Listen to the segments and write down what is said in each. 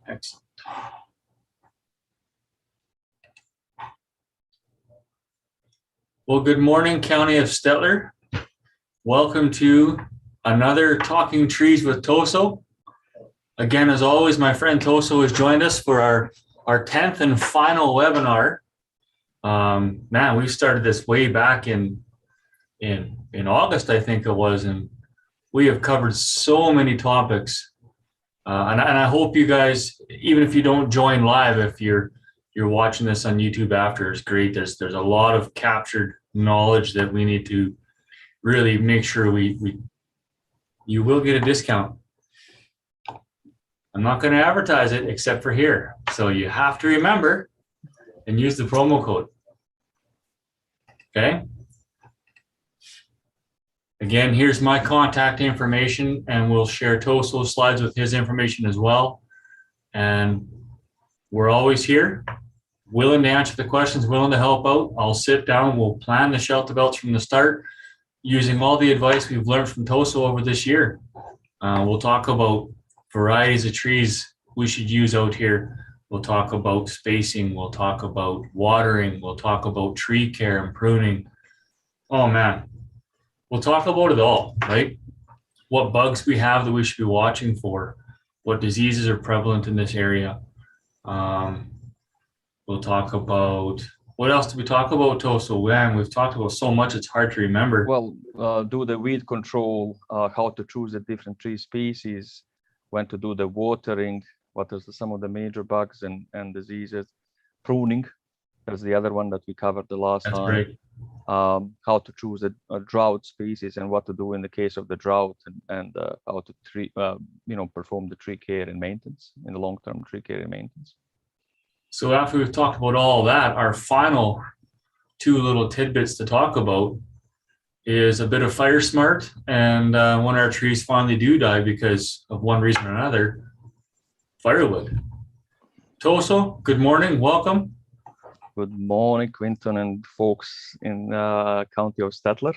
Excellent. Well, good morning, County of Stettler. Welcome to another Talking Trees with Toso. Again, as always, my friend Toso has joined us for our 10th and final webinar. Man, we started this way back in August, I think it was, and we have covered so many topics. And I hope you guys, even if you don't join live, if you're watching this on YouTube after, it's great. There's a lot of captured knowledge that we need to really make sure you will get a discount. I'm not going to advertise it except for here. So you have to remember and use the promo code. Okay. Again, here's my contact information, and we'll share Toso's slides with his information as well. And we're always here, willing to answer the questions, willing to help out. I'll sit down, we'll plan the shelter belts from the start, using all the advice we've learned from Toso over this year. We'll talk about varieties of trees we should use out here. We'll talk about spacing. We'll talk about watering. We'll talk about tree care and pruning. Oh man. We'll talk about it all, right? What bugs we have that we should be watching for, what diseases are prevalent in this area. We'll talk about, what else did we talk about, Toso? Man, we've talked about so much, it's hard to remember. Well, do the weed control, how to choose the different tree species, when to do the watering, what is some of the major bugs and diseases, pruning. That's the other one that we covered the last time. Great. How to choose a drought species and what to do in the case of the drought, and how to treat, perform the tree care and maintenance in the long-term tree care and maintenance. So after we've talked about all that, our final two little tidbits to talk about is a bit of fire smart, and when our trees finally do die because of one reason or another, firewood. Toso, good morning, welcome. Good morning, Quinton and folks in County of Stettler.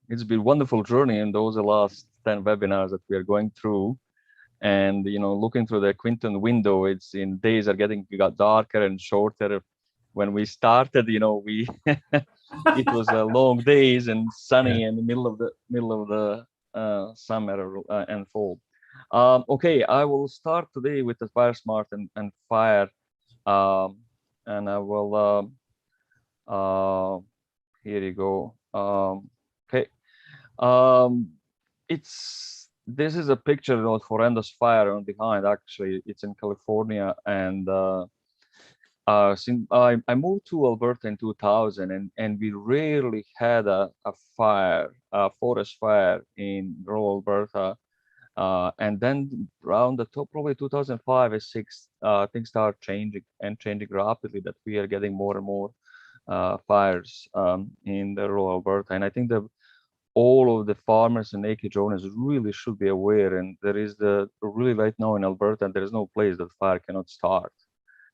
It's been a wonderful journey in those last 10 webinars that we are going through. And, looking through the Quinton window, days are getting darker and shorter. When we started, we it was long days and sunny in the middle of the summer and fall. Okay, I will start today with the fire smart and fire. And I will, here you go. Okay. This is a picture of horrendous fire on behind. Actually, it's in California. And since I moved to Alberta in 2000, and we rarely had a forest fire in rural Alberta. And then around the top, probably 2005 or 6, things start changing rapidly, that we are getting more and more fires in the rural Alberta. And I think that all of the farmers and acreage owners really should be aware. And there is really right now in Alberta, there is no place that fire cannot start.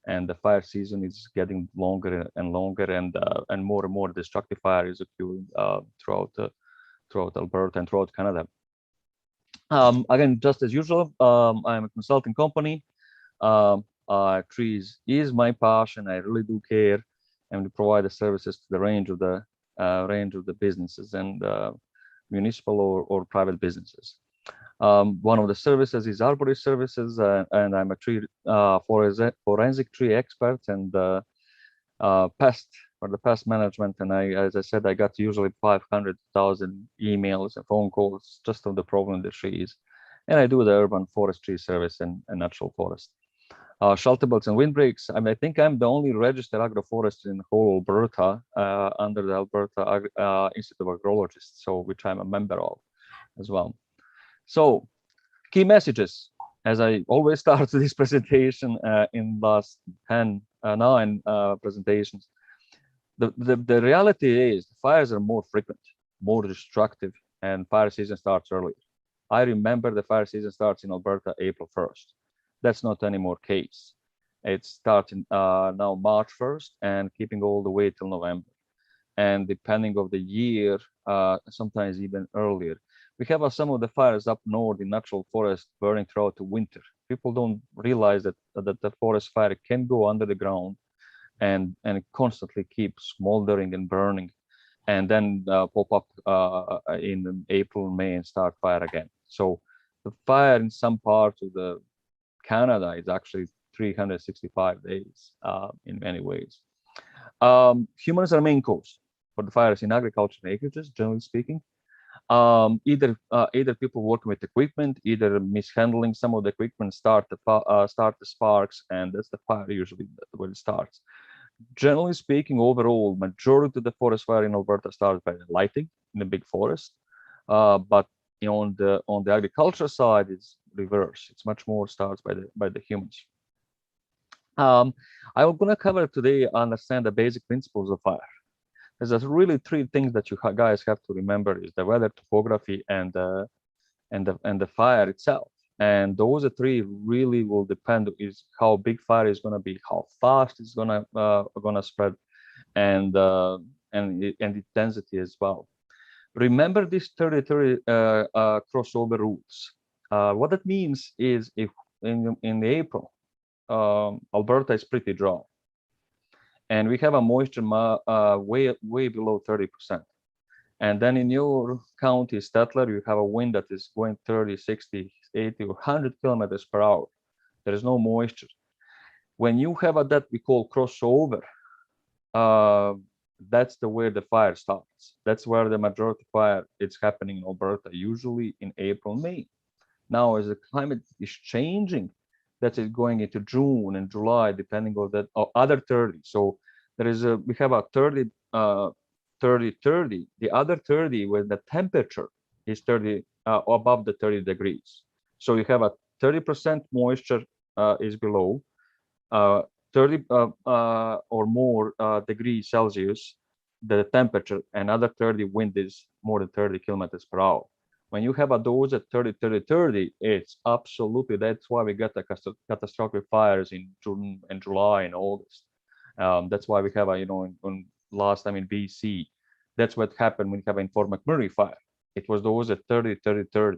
And the fire season is getting longer and longer, and more destructive fire is occurring throughout Alberta and throughout Canada. Again, just as usual, I'm a consulting company. Trees is my passion. I really do care, and we provide the services to the range of the businesses and municipal or private businesses. One of the services is arborist services, and I'm a tree forensic tree expert and pest management. And as I said, I got usually 500,000 emails and phone calls just on the problem of the trees. And I do the urban forestry service and natural forest. Shelter belts and windbreaks. I think I'm the only registered agroforester in the whole Alberta under the Alberta Institute of Agrologists, which I'm a member of as well. So, key messages, as I always start this presentation in last 9 presentations. The reality is fires are more frequent, more destructive, and fire season starts earlier. I remember the fire season starts in Alberta April 1st. That's not anymore case. It's starting now March 1st and keeping all the way till November. And depending of the year, sometimes even earlier. We have some of the fires up north in natural forest burning throughout the winter. people don't realize that the forest fire can go under the ground and constantly keep smoldering and burning, and then pop up in April, May, and start fire again. So the fire in some parts of the Canada is actually 365 days in many ways. Humans are the main cause for the fires in agriculture and acreages, generally speaking. Either people working with equipment, either mishandling some of the equipment, start the sparks, and that's the fire usually where it starts. Generally speaking, overall, majority of the forest fire in Alberta starts by lighting in the big forest, but on the agriculture side, it's reverse. It's much more starts by the humans. I'm going to cover today, understand the basic principles of fire. There's really three things that you guys have to remember: is the weather, topography, and the fire itself. And those three really will depend is how big fire is going to be, how fast it's going to spread, and intensity as well. Remember these 30-30 crossover rules. What that means is if in April, Alberta is pretty dry, and we have a moisture way below 30%. And then in your county, Stettler, you have a wind that is going 30, 60, 80, or 100 kilometers per hour. There is no moisture. When you have that we call crossover, that's where the fire starts. That's where the majority fire is happening in Alberta, usually in April, May. Now, as the climate is changing, that is going into June and July, depending on that, or other 30. So there is we have a 30, 30. The other 30 where the temperature is 30 above the 30 degrees. So you have a 30% moisture is below 30 or more degrees Celsius, the temperature, and other 30 wind is more than 30 kilometers per hour. When you have a dose at 30, 30, 30, it's absolutely, that's why we get the catastrophic fires in June and July and August. That's why we have a, on last time in BC, that's what happened when we have in Fort McMurray fire. It was those at 30, 30, 30.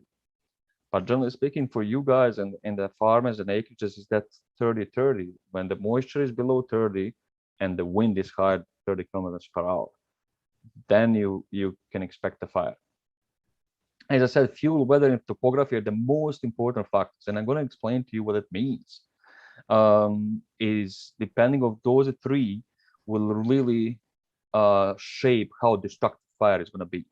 But generally speaking, for you guys and the farmers and acreages, is that 30, 30, when the moisture is below 30 and the wind is higher 30 kilometers per hour, then you can expect a fire. As I said, fuel, weather, and topography are the most important factors, and I'm going to explain to you what it means. Is depending on those three will really shape how destructive fire is going to be,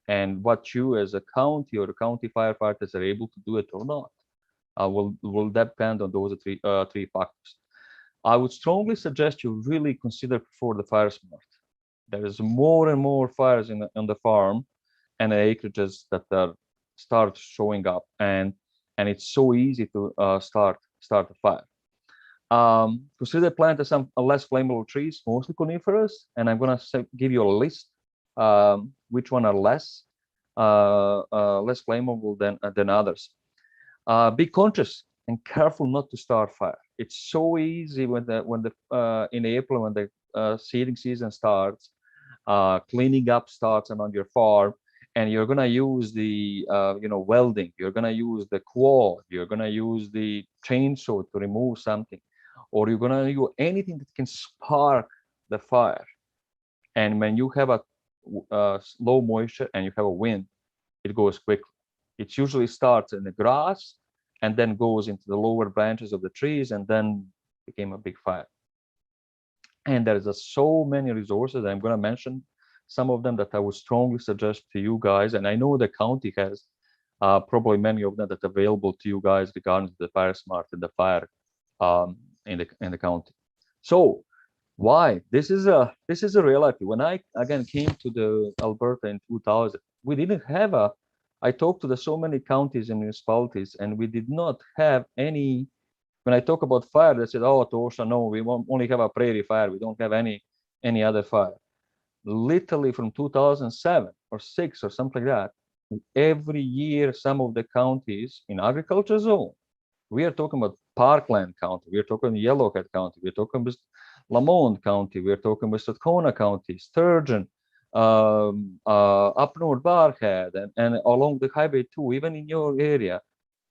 and what you as a county or the county firefighters are able to do it or not will depend on those three factors. I would strongly suggest you really consider before the fire smart. There is more and more fires on the farm and the acreages that start showing up, and it's so easy to start a fire. Consider planting some less flammable trees, mostly coniferous, and I'm going to give you a list which one are less flammable than others. Be conscious and careful not to start fire. It's so easy when in April when the seeding season starts, cleaning up starts around your farm, and you're going to use the welding, you're going to use the quad, you're going to use the chainsaw to remove something, or you're going to use anything that can spark the fire. And when you have a low moisture and you have a wind, it goes quickly. It usually starts in the grass and then goes into the lower branches of the trees and then became a big fire. And there's so many resources. I'm going to mention some of them that I would strongly suggest to you guys. And I know the county has probably many of them that are available to you guys regarding the fire smart and the fire in the county. So why? This is a reality. When I again came to the Alberta in 2000, we didn't have I talked to so many counties and municipalities, and we did not have any. When I talk about fire, they said, "Oh, Tosha, no, we only have a prairie fire. We don't have any other fire." Literally from 2007 or 6 or something like that, every year some of the counties in agriculture zone, we are talking about Parkland County, we are talking Yellowhead County, we are talking about Lamont County, we are talking about Strathcona County, Sturgeon, up north Barhead, and along the Highway 2, even in your area,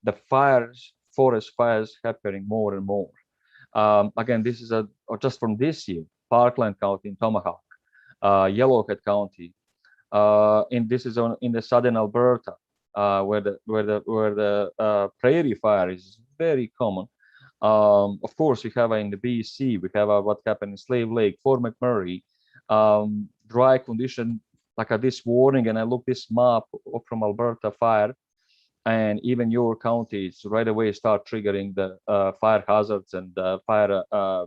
the fires forest fires happening more and more. Again, this is just from this year, Parkland County in Tomahawk, Yellowhead County, this is in the southern Alberta, where the prairie fire is very common. Of course, we have in the BC, we have what happened in Slave Lake, Fort McMurray, dry condition, like this warning, and I look this map from Alberta fire, and even your counties right away start triggering the fire hazards and fire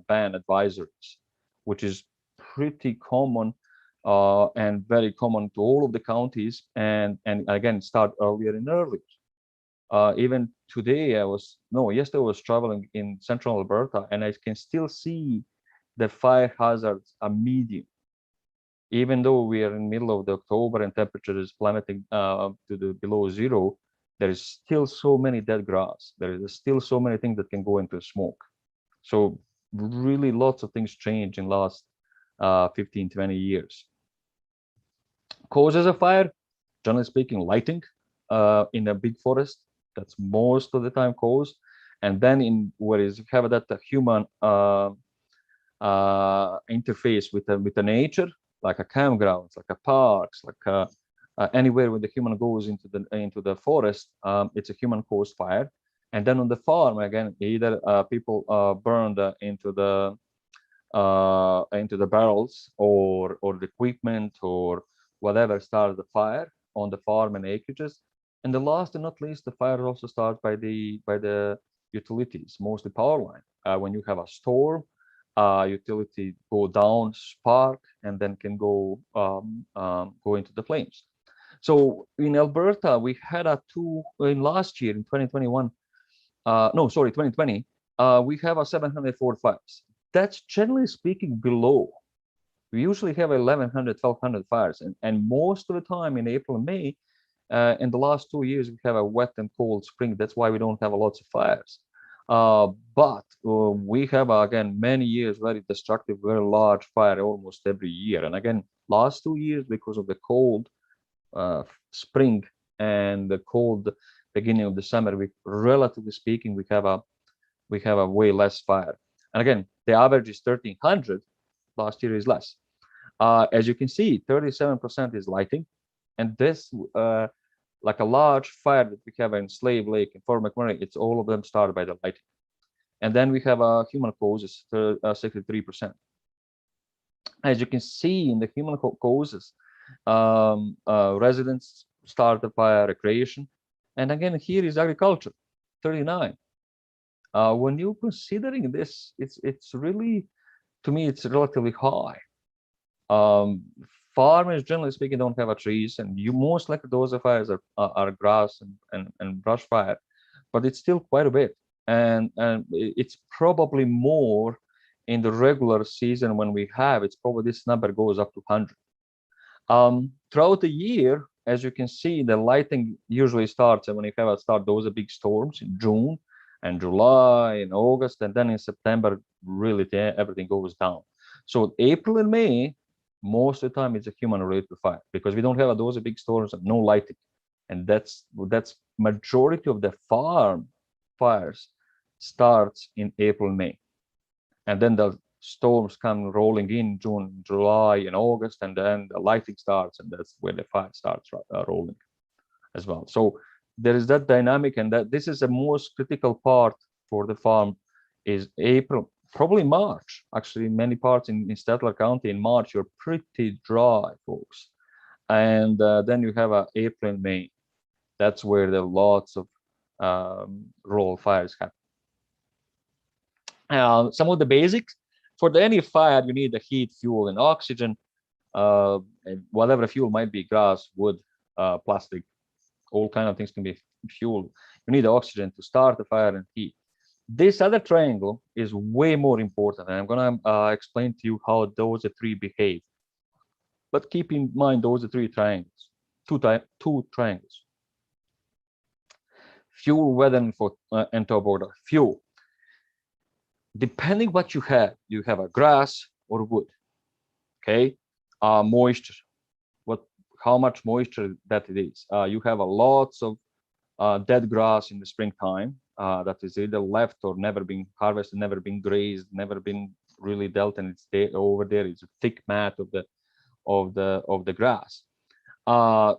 ban advisories, which is pretty common and very common to all of the counties, and again start earlier and earlier. Even today, yesterday I was traveling in central Alberta, and I can still see the fire hazards are medium. Even though we are in the middle of the October and temperature is plummeting to the below zero, there is still so many dead grass. There is still so many things that can go into smoke. So really lots of things change in last 15, 20 years. Causes of fire, generally speaking, lighting in a big forest. That's most of the time caused. And then in where is have that human interface with the nature, like a campgrounds, like a parks, like anywhere where the human goes into the forest, it's a human caused fire. And then on the farm, again, either people burned into the barrels or the equipment or whatever started the fire on the farm and acreages. And the last and not least, the fire also starts by the utilities, mostly power line. When you have a storm, utility go down, spark, and then can go into the flames. So in Alberta, we had in last year in 2021, 2020, we have a 704 fires. That's generally speaking below. We usually have 1,100, 1,200 fires, and most of the time in April and May, in the last 2 years, we have a wet and cold spring. That's why we don't have lots of fires. But we have, again, many years very destructive, very large fire almost every year. And again, last 2 years, because of the cold spring and the cold beginning of the summer, relatively speaking, we have a way less fire. And again, the average is 1,300. Last year is less. As you can see, 37% is lighting, and this like a large fire that we have in Slave Lake and Fort McMurray, it's all of them started by the lighting. And then we have human causes, 63%. As you can see in the human causes, residents start the fire, recreation, and again here is agriculture, 39. When you're considering this, it's really, to me, it's relatively high. Farmers, generally speaking, don't have trees, and you most likely those fires are grass and brush fire, but it's still quite a bit, and it's probably more in the regular season when we have. It's probably this number goes up to 100. Throughout the year, as you can see, the lighting usually starts when you have those big storms in June and July and August, and then in September, really everything goes down. So April and May, most of the time it's a human-related fire because we don't have those big storms and no lighting, and that's majority of the farm fires starts in April, May, and then the storms come rolling in June, July, and August, and then the lighting starts, and that's where the fire starts rolling as well. So there is that dynamic, and that this is the most critical part for the farm is April. Probably March, actually, in many parts in Stettler County, in March, you're pretty dry, folks. And then you have April and May. That's where there are lots of rural fires happen. Some of the basics. For any fire, you need the heat, fuel, and oxygen. And whatever fuel might be, grass, wood, plastic, all kind of things can be fuel. You need the oxygen to start the fire and heat. This other triangle is way more important, and I'm going to explain to you how those three behave. But keep in mind those three triangles, two triangles. Fuel, weather, and topography. Fuel. Depending what you have a grass or wood. Okay, moisture. How much moisture that it is. You have lots of dead grass in the springtime that is either left or never been harvested, never been grazed, never been really dealt, and it's there over there. It's a thick mat of the grass.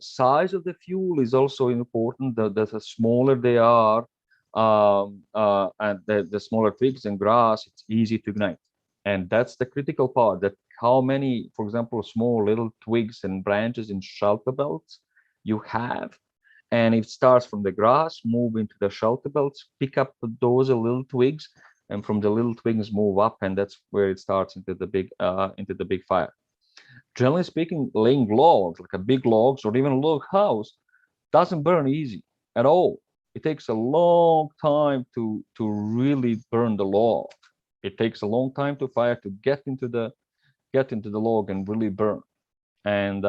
Size of the fuel is also important. The smaller they are, and the smaller twigs and grass, it's easy to ignite. And that's the critical part, that how many, for example, small little twigs and branches in shelter belts you have. And it starts from the grass, move into the shelter belts, pick up those little twigs, and from the little twigs move up, and that's where it starts into the big fire. Generally speaking, laying logs, like a big logs or even a log house, doesn't burn easy at all. It takes a long time to really burn the log. It takes a long time to fire to get into the log and really burn. And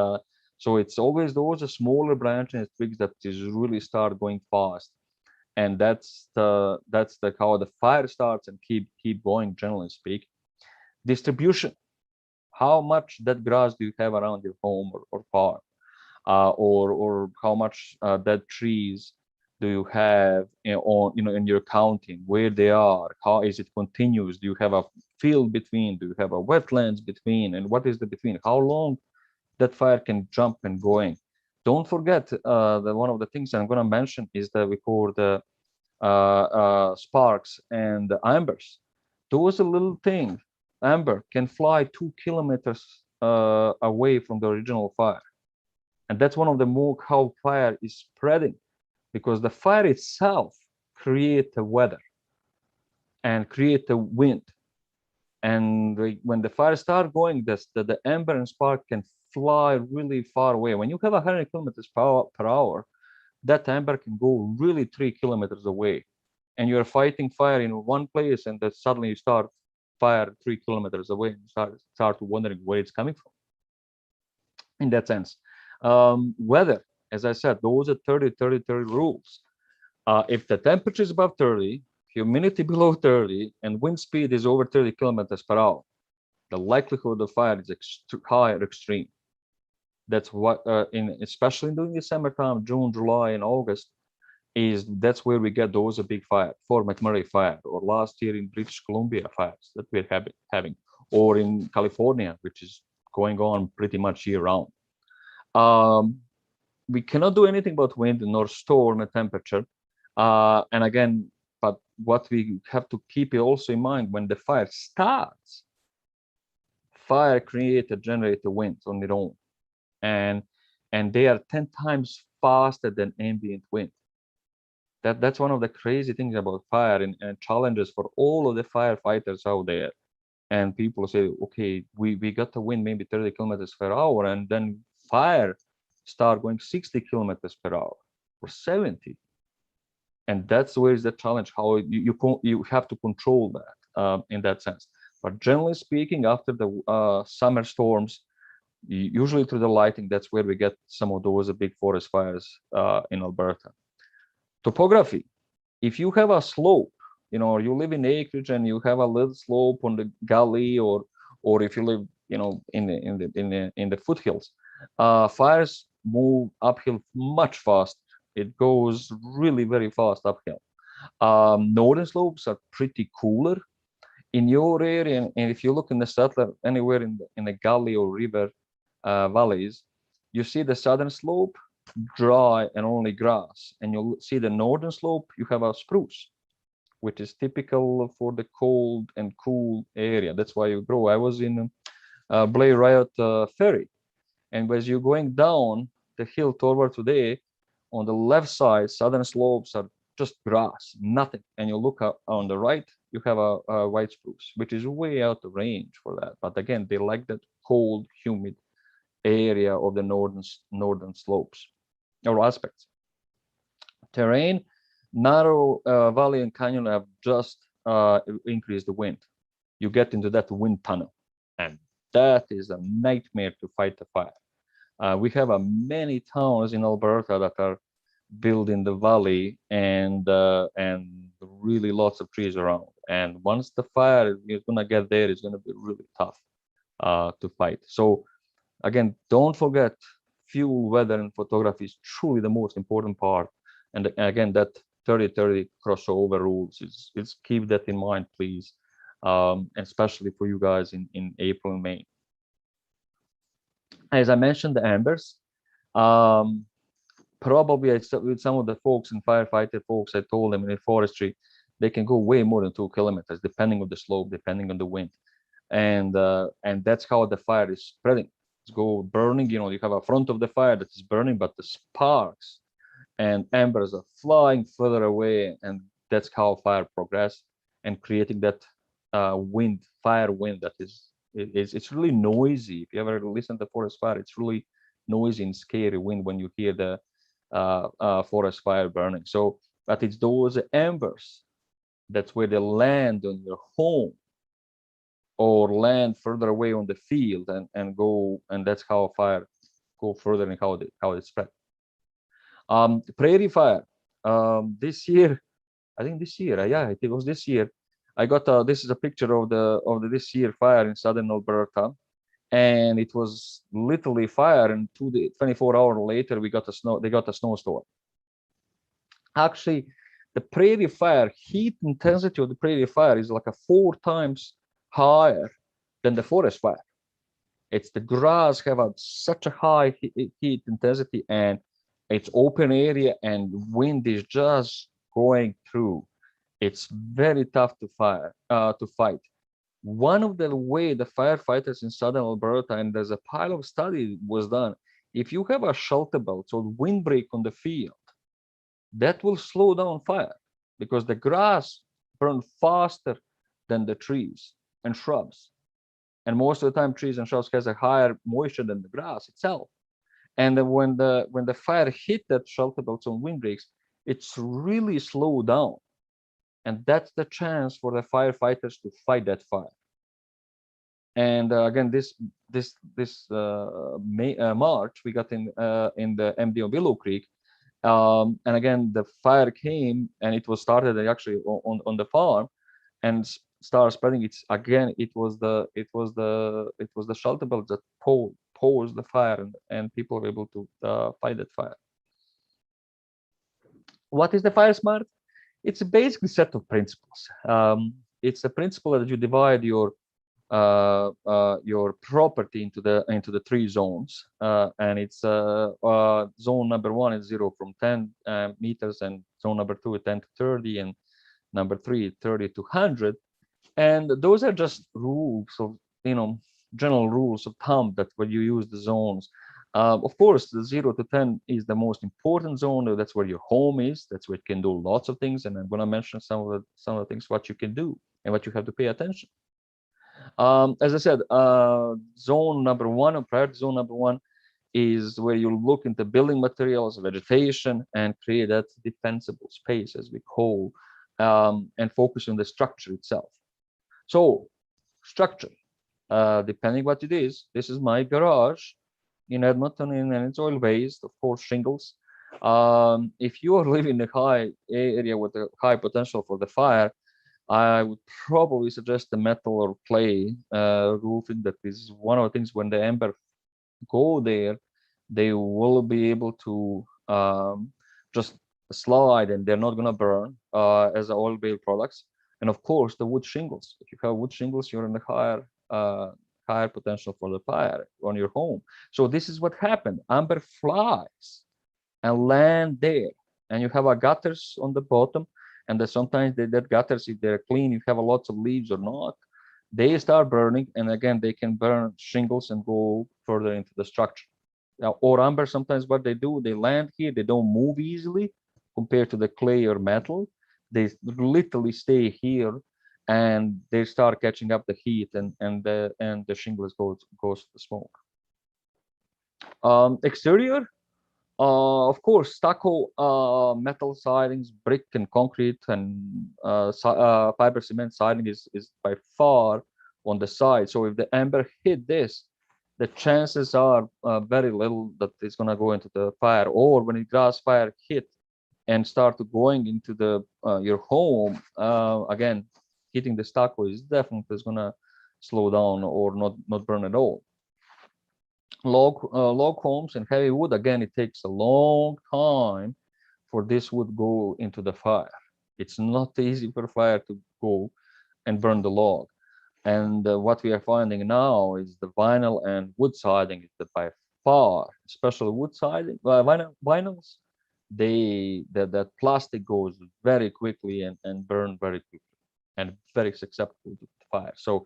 so it's always those smaller branches and twigs that is really start going fast. And that's the how the fire starts and keep going, generally speaking. Distribution. How much dead grass do you have around your home or farm? Or how much dead trees do you have in your counting, where they are? How is it continuous? Do you have a field between? Do you have a wetlands between? And what is the between? How long that fire can jump and going? Don't forget that one of the things I'm going to mention is that we call the sparks and the embers. Those little things, amber, can fly 2 kilometers away from the original fire. And that's one of the more how fire is spreading, because the fire itself creates the weather and create the wind. And when the fire starts going, the ember and spark can fly really far away. When you have 100 kilometers per hour, that ember can go really 3 kilometers away. And you're fighting fire in one place, and then suddenly you start fire 3 kilometers away and start wondering where it's coming from. In that sense. Weather, as I said, those are 30-30-30 rules. If the temperature is above 30, humidity below 30, and wind speed is over 30 kilometers per hour, the likelihood of fire is high or extreme. That's what, especially during the summertime, June, July, and August, that's where we get those big fires. Fort McMurray fire, or last year in British Columbia fires that we're having, or in California, which is going on pretty much year round. We cannot do anything about wind nor storm and temperature. And again, but what we have to keep also in mind, when the fire starts, fire creates and generates the wind on their own. And they are 10 times faster than ambient wind. That's one of the crazy things about fire and challenges for all of the firefighters out there. And people say, okay, we got the wind maybe 30 kilometers per hour, and then fire start going 60 kilometers per hour or 70. And that's where is the challenge, how you have to control that in that sense. But generally speaking, after the summer storms, usually through the lighting, that's where we get some of those big forest fires in Alberta. Topography. If you have a slope, you live in acreage and you have a little slope on the gully, or if you live, in the foothills, fires move uphill much faster. It goes really very fast uphill. Northern slopes are pretty cooler. In your area, and if you look in the settler anywhere in the gully or river valleys, you see the southern slope dry and only grass, and you'll see the northern slope, you have a spruce, which is typical for the cold and cool area. That's why you grow. I was in Blair Riot Ferry, and as you're going down the hill toward today, on the left side, southern slopes are just grass, nothing. And you look up on the right, you have a white spruce, which is way out of range for that. But again, they like that cold, humid area of the northern slopes or aspects. Terrain, narrow valley and canyon have just increased the wind. You get into that wind tunnel, and that is a nightmare to fight the fire. We have many towns in Alberta that are built in the valley, and really lots of trees around. And once the fire is gonna get there, it's gonna be really tough to fight. So again, don't forget, fuel, weather, and photography is truly the most important part. And again, that 30-30 crossover rules is keep that in mind, please, especially for you guys in April and May. As I mentioned, the embers. Probably with some of the folks and firefighter folks, I told them in the forestry, they can go way more than 2 kilometers, depending on the slope, depending on the wind, and that's how the fire is spreading. It's go burning. You know, you have a front of the fire that is burning, but the sparks and embers are flying further away, and that's how fire progress and creating that fire wind that it's really noisy. If you ever listen to forest fire, it's really noisy and scary wind when you hear the forest fire burning. So, but it's those embers that's where they land on your home or land further away on the field and go, and that's how fire go further and how it spread. Prairie fire. This year, I think this year, yeah, it was this year. I got this is a picture of the this year fire in southern Alberta, and it was literally fire. And 24 hours later, we got a snow. They got a snowstorm. Actually, the prairie fire heat intensity of the prairie fire is like 4 times higher than the forest fire. It's the grass have such a high heat intensity, and it's open area, and wind is just going through. It's very tough to fight. One of the way the firefighters in southern Alberta, and there's a pile of study was done, if you have a shelter belt or windbreak on the field, that will slow down fire because the grass burns faster than the trees and shrubs. And most of the time, trees and shrubs has a higher moisture than the grass itself. And then when the fire hit that shelter belts on windbreaks, it's really slowed down. And that's the chance for the firefighters to fight that fire. And again, this March, we got in the MD on Willow Creek. And again, the fire came, and it was started actually on the farm, and started spreading. It was the shelter belt that posed the fire, and people were able to fight that fire. What is the fire smart? It's a basically set of principles. It's a principle that you divide your property into the 3 zones, and it's zone number 1 is 0 from 10 meters, and zone number 2 is 10 to 30, and number 3 30 to 100. And those are just rules of, general rules of thumb that when you use the zones. Of course, the 0 to 10 is the most important zone. That's where your home is. That's where you can do lots of things. And I'm going to mention some of the things what you can do and what you have to pay attention. As I said, zone number 1, or priority zone number 1, is where you look into building materials, vegetation, and create that defensible space, as we call, and focus on the structure itself. So, structure, depending what it is. This is my garage in Edmonton, and it's oil-based, of course, shingles. If you are living in a high area with a high potential for the fire, I would probably suggest the metal or clay roofing. That is one of the things when the ember go there, they will be able to just slide, and they're not going to burn as oil-based products. And of course, the wood shingles. If you have wood shingles, you're in a higher potential for the fire on your home. So this is what happened. Amber flies and land there, and you have a gutters on the bottom, and then sometimes that gutters, if they're clean, you have a lots of leaves or not, they start burning, and again, they can burn shingles and go further into the structure. Now, or amber, sometimes what they do, they land here, they don't move easily compared to the clay or metal. They literally stay here, and they start catching up the heat, and the shingles goes to the smoke. Exterior, of course, stucco, metal sidings, brick and concrete, and fiber cement siding is by far on the side. So if the ember hit this, the chances are very little that it's going to go into the fire. Or when a grass fire hit and start going into the your home, again, hitting the stucco is definitely going to slow down or not burn at all. Log homes and heavy wood, again, it takes a long time for this wood go into the fire. It's not easy for fire to go and burn the log. And what we are finding now is the vinyl and wood siding is the by far, especially wood siding, vinyls, that plastic goes very quickly and burn very quickly and very susceptible to fire. So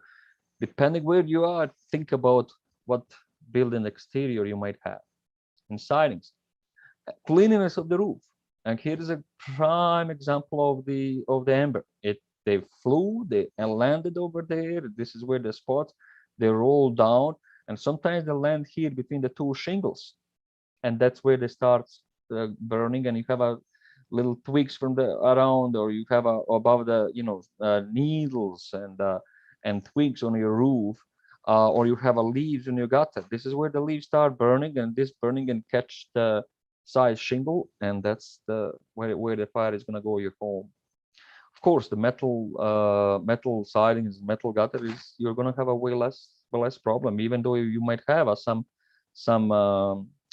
depending where you are, think about what building exterior you might have in sidings. Cleanliness of the roof. And here is a prime example of the ember. They flew, they landed over there. This is where the spots, they roll down, and sometimes they land here between the two shingles, and that's where they start burning. And you have a little twigs from the around, or you have above the needles and twigs on your roof, or you have a leaves in your gutter. This is where the leaves start burning, and this burning and catch the side shingle, and that's the where the fire is going to go your home. Of course, the metal sidings, metal gutter is you're going to have a way less problem, even though you might have some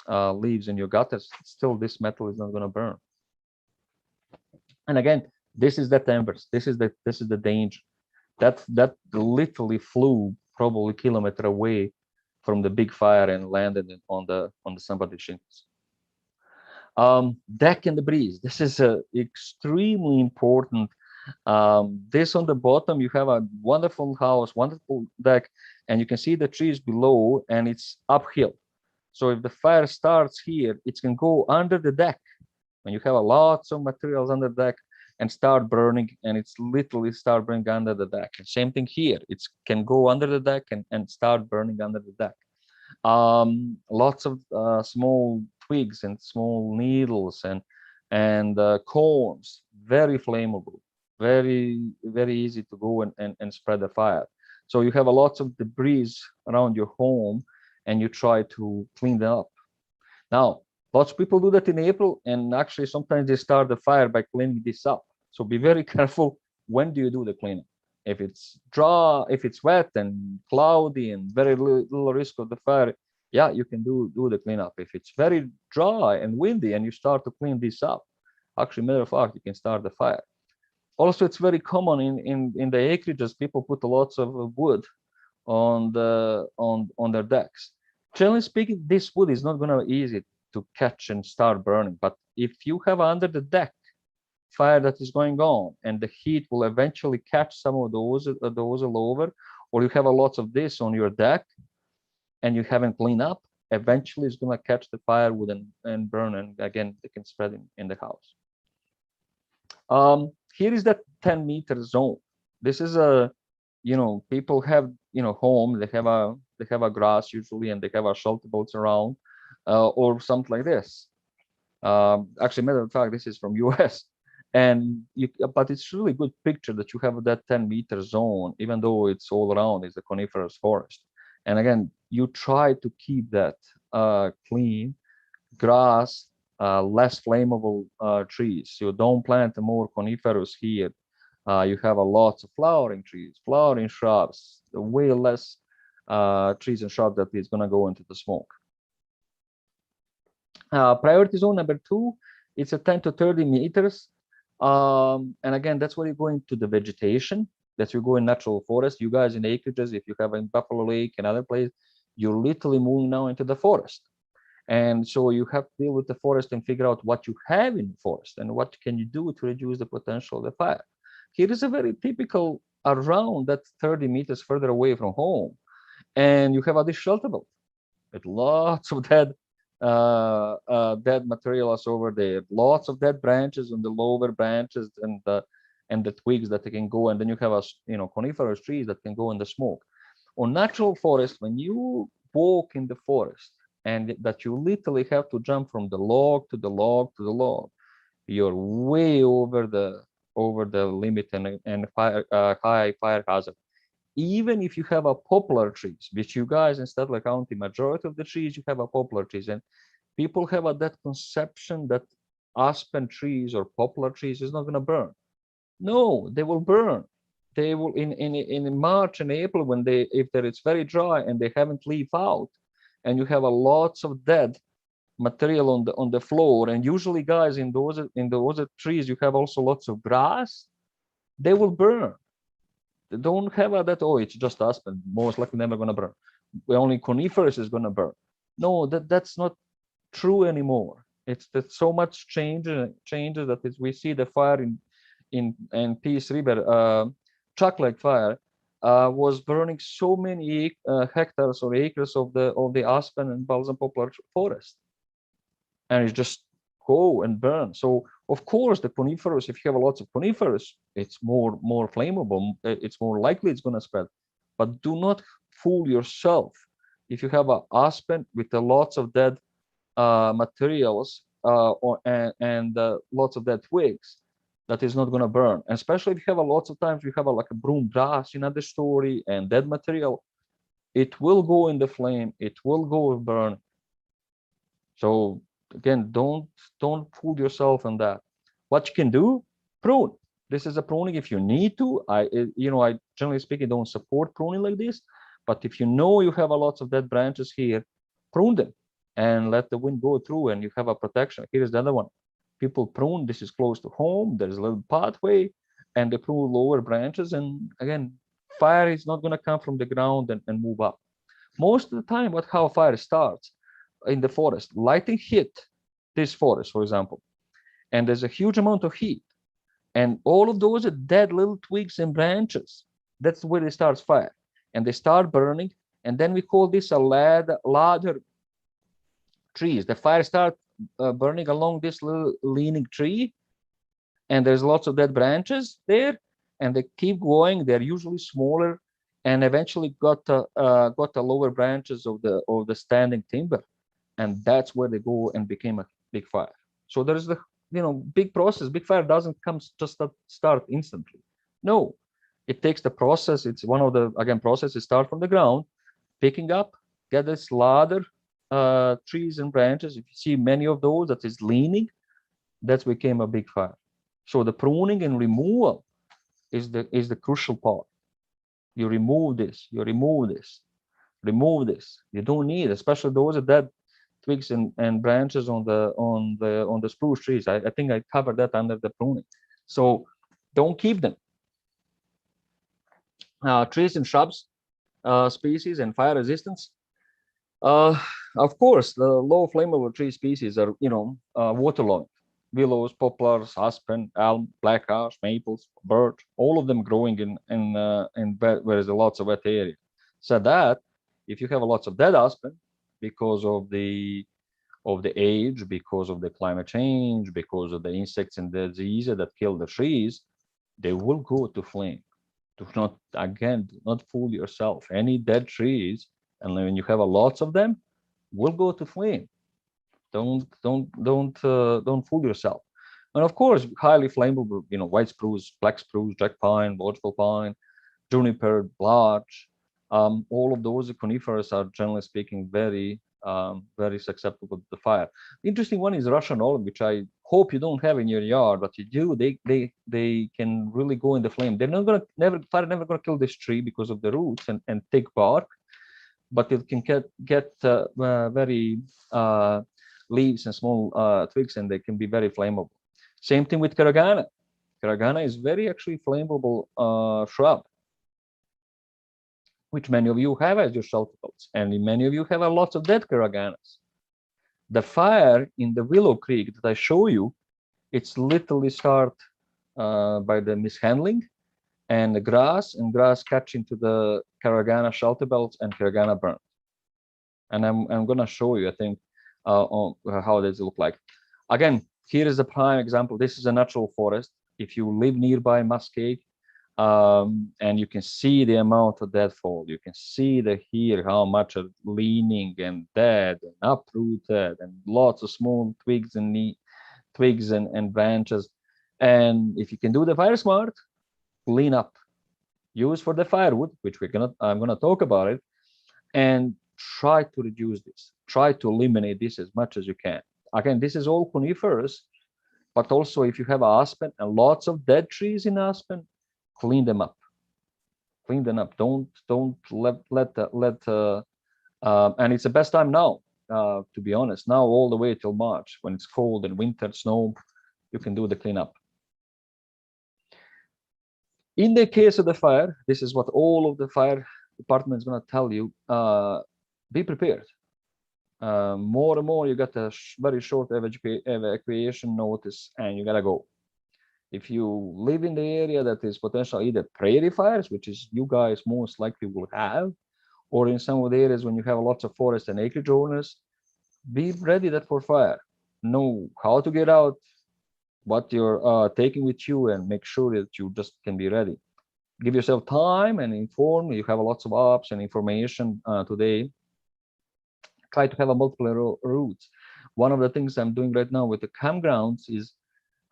leaves in your gutters. Still, this metal is not going to burn. And again, this is that embers. This is the danger. That literally flew probably a kilometer away from the big fire and landed on the somebody's shingles. Deck and the breeze. This is extremely important. This on the bottom, you have a wonderful house, wonderful deck, and you can see the trees below, and it's uphill. So if the fire starts here, it can go under the deck. When you have a lots of materials under the deck and start burning, and it's literally start burning under the deck. And same thing here, it can go under the deck and start burning under the deck. Lots of small twigs and small needles and cones, very flammable, very easy to go and spread the fire. So you have a lots of debris around your home, and you try to clean them up. Now, lots of people do that in April, and actually sometimes they start the fire by cleaning this up. So be very careful when do you do the cleanup. If it's dry, if it's wet and cloudy and very little risk of the fire, yeah, you can do the cleanup. If it's very dry and windy and you start to clean this up, actually, matter of fact, you can start the fire. Also, it's very common in the acreages, people put lots of wood on their decks. Generally speaking, this wood is not going to be easy to catch and start burning. But if you have under the deck fire that is going on, and the heat will eventually catch some of those all over, or you have a lot of this on your deck and you haven't cleaned up, eventually it's going to catch the firewood and burn, and again they can spread in the house. Here is that 10-meter zone. This is a, people have home, they have a grass usually, and they have a shelter boats around, or something like this. Actually, matter of fact, this is from US. And but it's really good picture that you have that 10-meter zone, even though it's all around is a coniferous forest. And again, you try to keep that clean, grass, less flammable trees. You don't plant more coniferous here. You have a lots of flowering trees, flowering shrubs, way less trees and shrubs that is going to go into the smoke. Priority zone number 2, it's a 10 to 30 meters. And again, that's where you go into the vegetation. That's you go in natural forest. You guys in acreages, if you have in Buffalo Lake and other places, you're literally moving now into the forest. And so you have to deal with the forest and figure out what you have in the forest and what can you do to reduce the potential of the fire. Here is a very typical around that 30 meters further away from home. And you have this shelter belt with lots of dead materials over there, lots of dead branches on the lower branches and the twigs that they can go, and then you have coniferous trees that can go in the smoke. On natural forest, when you walk in the forest and that you literally have to jump from the log to the log to the log, you're way over the limit and high fire hazard. Even if you have a poplar trees, which you guys in Stettler County, majority of the trees you have a poplar trees, and people have that conception that aspen trees or poplar trees is not going to burn. No, they will burn. They will in March and April when if there it's very dry and they haven't leaf out, and you have a lots of dead material on the floor, and usually, guys, in those trees, you have also lots of grass. They will burn. They don't have that. Oh, it's just aspen. Most likely never gonna burn. Only coniferous is gonna burn. No, that's not true anymore. It's that so much changes that we see the fire in Peace River, Chocolate Fire, was burning so many hectares or acres of the aspen and balsam poplar forest, and it just go and burn. So of course the coniferous, if you have lots of coniferous, it's more flammable. It's more likely it's going to spread. But do not fool yourself. If you have an aspen with lots of dead materials and lots of dead twigs, that is not going to burn. And especially if you have lots of times you have like a broom grass in another story and dead material, it will go in the flame. It will go burn. So again, don't fool yourself on that. What you can do, prune. This is a pruning if you need to. I generally speaking don't support pruning like this, but if you know you have a lots of dead branches here, prune them and let the wind go through, and you have a protection. Here's the other one. People prune. This is close to home. There's a little pathway, and they prune lower branches. And again, fire is not going to come from the ground and move up. Most of the time, how fire starts in the forest, lighting hit this forest, for example, and there's a huge amount of heat, and all of those are dead little twigs and branches. That's where it starts fire, and they start burning, and then we call this a ladder trees. The fire starts burning along this little leaning tree, and there's lots of dead branches there, and they keep going. They're usually smaller, and eventually got the lower branches of the standing timber, and that's where they go and became a big fire. So there's the big process. Big fire doesn't come just start instantly. No, it takes the process. It's one of the processes. Start from the ground, picking up, get this ladder trees and branches. If you see many of those that is leaning, that became a big fire. So the pruning and removal is the crucial part. You remove this, you remove this, remove this. You don't need, especially those dead twigs and branches on the spruce trees. I think I covered that under the pruning. So don't keep them. Trees and shrubs species and fire resistance. Of course, the low flammable tree species are waterlogging. Willows, poplars, aspen, elm, black ash, maples, birch, all of them growing in where there's lots of wet area. So that if you have lots of dead aspen because of the age, because of the climate change, because of the insects and the diseases that kill the trees, they will go to flame. Do not fool yourself. Any dead trees, and when you have lots of them, will go to flame. Don't fool yourself. And of course, highly flammable, white spruce, black spruce, jack pine, lodgepole pine, juniper, larch, all of those conifers are generally speaking very susceptible to the fire. The interesting one is Russian olive, which I hope you don't have in your yard, but you do. They can really go in the flame. They're fire never gonna kill this tree because of the roots and thick bark, but it can get very leaves and small twigs, and they can be very flammable. Same thing with caragana. Caragana is very actually flammable shrub, which many of you have as your shelter belts, and many of you have lots of dead caraganas. The fire in the Willow Creek that I show you, it's literally start by the mishandling and the grass catching to the caragana shelter belts, and caragana burnt. And I'm gonna show you, I think, how does it look like. Again, here is a prime example. This is a natural forest. If you live nearby Muskeg, and you can see the amount of deadfall, you can see here how much are leaning and dead and uprooted, and lots of small twigs and branches. And if you can do the fire smart, clean up, use for the firewood, which I'm gonna talk about it, and try to reduce this, try to eliminate this as much as you can. Again, this is all coniferous, but also if you have aspen and lots of dead trees in aspen, clean them up. Clean them up. Don't let and it's the best time now. to be honest. Now all the way till March, when it's cold and winter, snow, you can do the cleanup. In the case of the fire, this is what all of the fire department is going to tell you, be prepared. More and more, you got a very short evacuation notice and you got to go. If you live in the area that is potential either prairie fires, which is you guys most likely will have, or in some of the areas when you have lots of forest and acreage owners, be ready that for fire. Know how to get out, what you're taking with you, and make sure that you just can be ready. Give yourself time and inform. You have lots of apps and information today. Try to have a multiple routes. One of the things I'm doing right now with the campgrounds is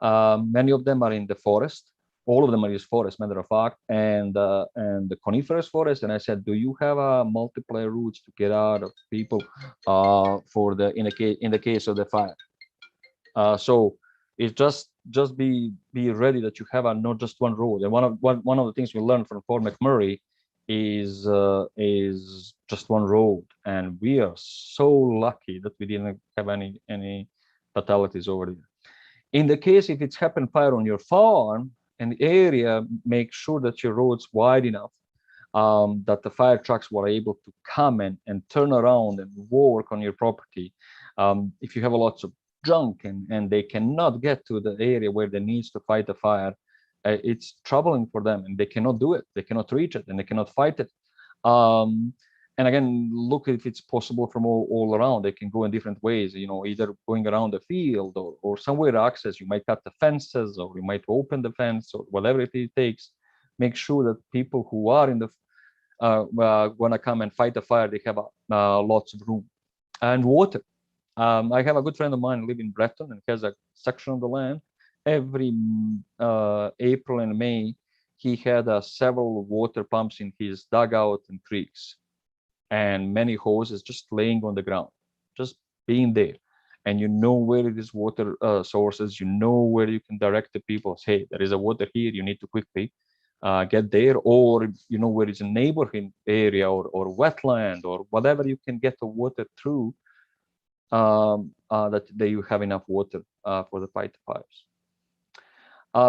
many of them are in the forest. All of them are in forest, matter of fact, and the coniferous forest. And I said, do you have a multiple routes to get out of people for the in the case of the fire? So it's just be ready that you have not just one road. And one of the things we learned from Fort McMurray is just one road, and we are so lucky that we didn't have any fatalities over there. In the case if it's happened fire on your farm and the area, make sure that your road's wide enough that the fire trucks were able to come and turn around and work on your property. If you have lots of junk and they cannot get to the area where they need to fight the fire, it's troubling for them, and they cannot do it. They cannot reach it, and they cannot fight it. And again, look if it's possible from all around. They can go in different ways, you know, either going around the field or somewhere to access. You might cut the fences, or you might open the fence, or whatever it takes. Make sure that people who are in the want to come and fight the fire, they have lots of room and water. I have a good friend of mine live in Breton and has a section of the land. Every April and May, he had several water pumps in his dugout and creeks, and many hoses just laying on the ground, just being there. And you know where it is water sources, you know where you can direct the people. Hey, there is a water here, you need to quickly get there, or you know where it's a neighborhood area or wetland or whatever you can get the water through, that you have enough water for the fight fires.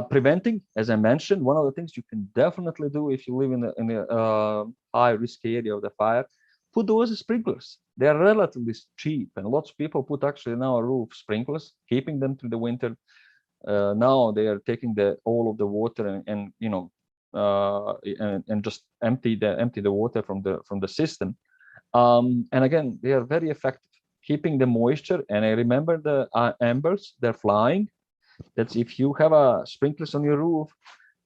Preventing, as I mentioned, one of the things you can definitely do if you live in a high risk area of the fire, put those sprinklers. They are relatively cheap, and lots of people put actually now roof sprinklers, keeping them through the winter. Now they are taking all of the water and you know and just empty the water from the system. And again, they are very effective keeping the moisture. And I remember the embers, they're flying. That's if you have sprinklers on your roof,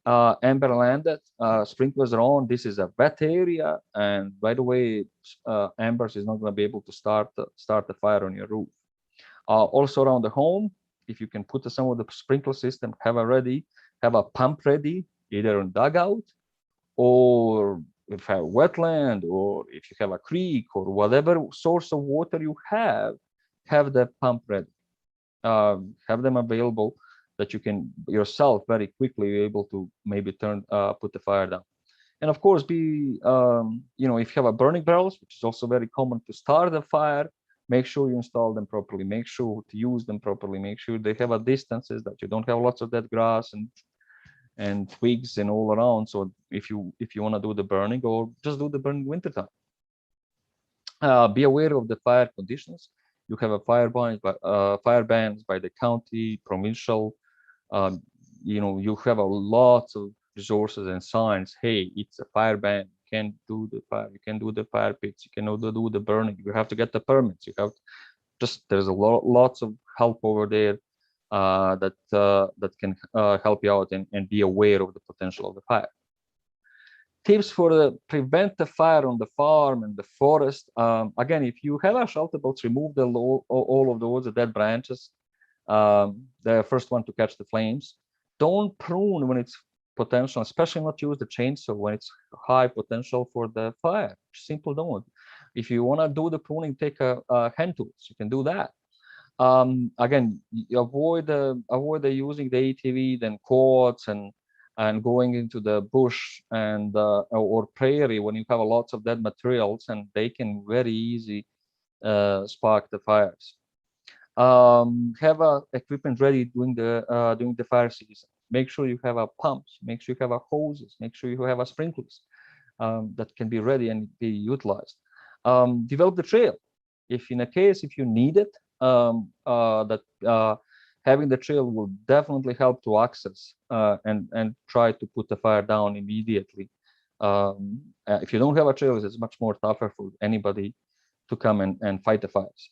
amber landed, sprinklers are on. This is a wet area, and by the way, embers is not going to be able to start the fire on your roof. Also around the home, if you can put some of the sprinkler system, have a pump ready, either in dugout, or if you have wetland, or if you have a creek, or whatever source of water you have the pump ready. Have them available that you can yourself very quickly be able to maybe put the fire down. And of course, you know, if you have a burning barrels, which is also very common to start a fire, make sure you install them properly, make sure to use them properly, make sure they have a distances, that you don't have lots of dead grass and twigs and all around. So if you want to do the burning, or just do the burning wintertime. Be aware of the fire conditions. You have a fire bans by the county, provincial. You know, you have a lot of resources and signs. Hey, it's a fire ban. You can't do the fire. You can do the fire pits. You cannot do the burning. You have to get the permits. You have there's lots of help over there that can help you out and be aware of the potential of the fire. Tips for prevent the fire on the farm and the forest. Again, if you have a shelter box, remove all of those dead branches. The first one to catch the flames. Don't prune when it's potential, especially not use the chainsaw when it's high potential for the fire. Simple don't. If you want to do the pruning, take a hand tools. You can do that. Again, avoid using the ATV, then cords and going into the bush and or prairie when you have lots of dead materials, and they can very easy spark the fires. Have equipment ready during the fire season. Make sure you have a pumps, make sure you have a hoses, make sure you have a sprinklers that can be ready and be utilized. Develop the trail. If in a case, if you need it, having the trail will definitely help to access and try to put the fire down immediately. If you don't have a trail, it's much more tougher for anybody to come and fight the fires.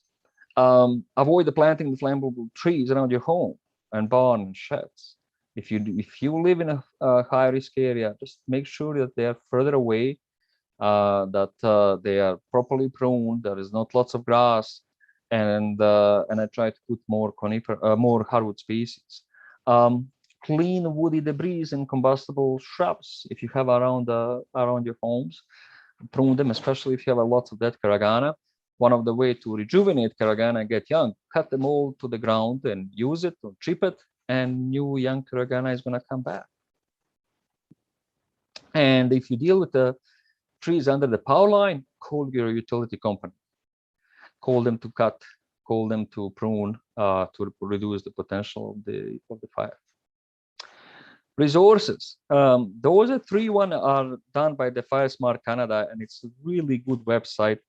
Avoid the planting the flammable trees around your home and barn and sheds. If you live in a high risk area, just make sure that they are further away, that they are properly pruned. There is not lots of grass, and I try to put more more hardwood species. Clean woody debris and combustible shrubs if you have around your homes. Prune them, especially if you have lots of dead caragana. One of the way to rejuvenate caragana and get young, cut them all to the ground and use it or chip it, and new young caragana is going to come back. And if you deal with the trees under the power line, call your utility company. Call them to cut, call them to prune, to reduce the potential of the fire. Resources. Those are three are done by the FireSmart Canada, and it's a really good website.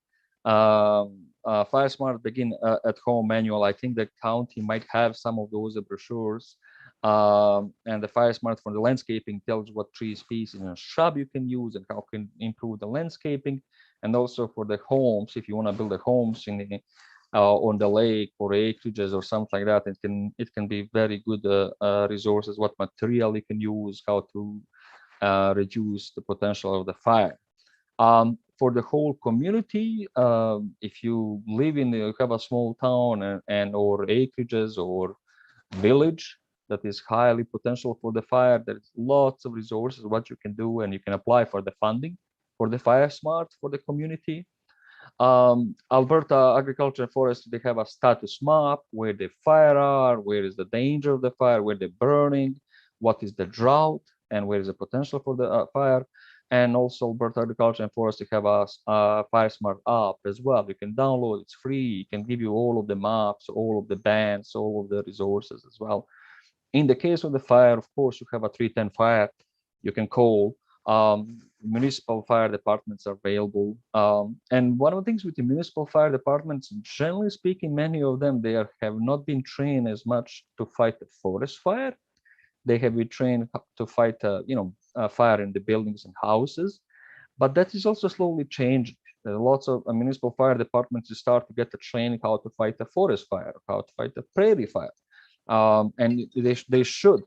FireSmart Begin at Home manual. I think the county might have some of those brochures. And the FireSmart for the landscaping tells what tree species and shrub you can use and how can improve the landscaping. And also for the homes, if you want to build the homes in the on the lake or acreages or something like that, it can be very good resources. What material you can use, how to reduce the potential of the fire. For the whole community, if you live you have a small town and or acreages or village that is highly potential for the fire, there's lots of resources what you can do, and you can apply for the funding for the FireSmart for the community. Alberta Agriculture and Forestry, they have a status map where the fire are, where is the danger of the fire, where they're burning, what is the drought, and where is the potential for the fire. And also Alberta Agriculture and Forestry have a FireSmart app as well. You can download, it's free. It can give you all of the maps, all of the bands, all of the resources as well. In the case of the fire, of course, you have a 310 fire you can call. Municipal fire departments are available. And one of the things with the municipal fire departments, generally speaking, many of them, have not been trained as much to fight a forest fire. They have been trained to fight, fire in the buildings and houses. But that is also slowly changing. There are lots of municipal fire departments who start to get the training how to fight a forest fire, how to fight a prairie fire. And they should,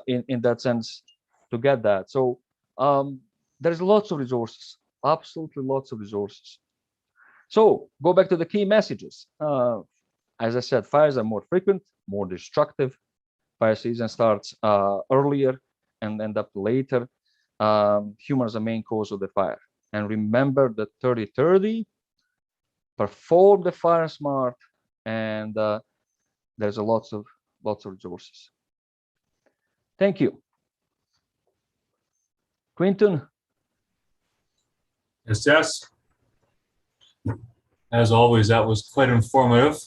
in that sense, to get that. So there's lots of resources, absolutely lots of resources. So go back to the key messages. As I said, fires are more frequent, more destructive. Fire season starts earlier and end up later. Humans are the main cause of the fire. And remember the 30-30, perform the FireSmart, and there's lots of resources. Thank you. Quinton. Yes. As always, that was quite informative.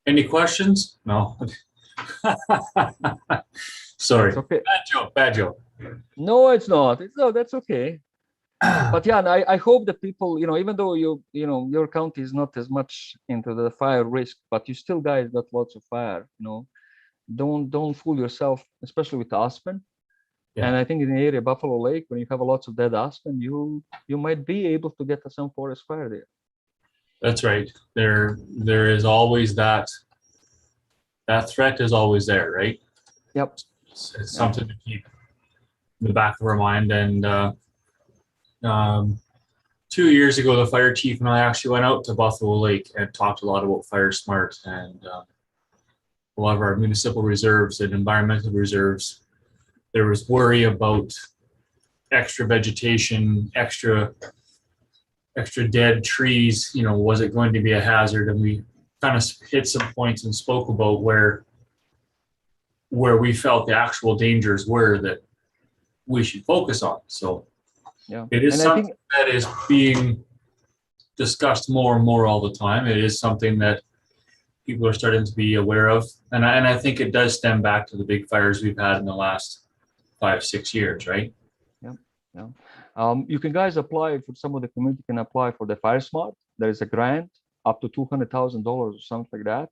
Any questions? No. Sorry. It's okay. Bad joke. No, it's not. That's okay. But yeah, and I hope that people, even though your county is not as much into the fire risk, but you still guys got lots of fire. Don't fool yourself, especially with aspen. Yeah. And I think in the area Buffalo Lake, when you have lots of dead aspen, you might be able to get some forest fire there. That's right. There is always that threat is always there, right? Yep. It's something to keep in the back of our mind. And 2 years ago, the fire chief and I actually went out to Buffalo Lake and talked a lot about FireSmart and a lot of our municipal reserves and environmental reserves. There was worry about extra vegetation, extra dead trees. Was it going to be a hazard? And we kind of hit some points and spoke about where we felt the actual dangers were that we should focus on. So yeah, it is something that is being discussed more and more all the time. It is something that people are starting to be aware of. And I think it does stem back to the big fires we've had in the last 5-6 years, right? Yeah, yeah. You can guys apply for, some of the community can apply for the Fire Smart. There is a grant up to $200,000 or something like that.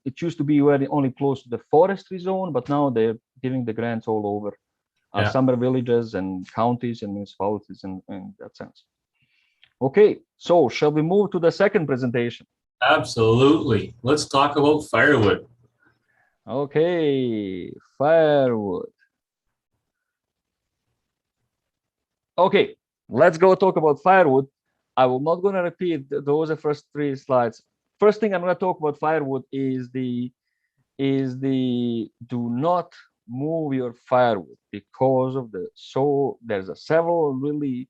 It used to be only close to the forestry zone, but now they're giving the grants all over summer villages and counties and municipalities in that sense. Okay, so shall we move to the second presentation? Absolutely. Let's talk about firewood. Okay, firewood. Okay, let's go talk about firewood. I will not going to repeat those the first 3 slides. First thing I'm going to talk about firewood is the do not move your firewood because of there's several really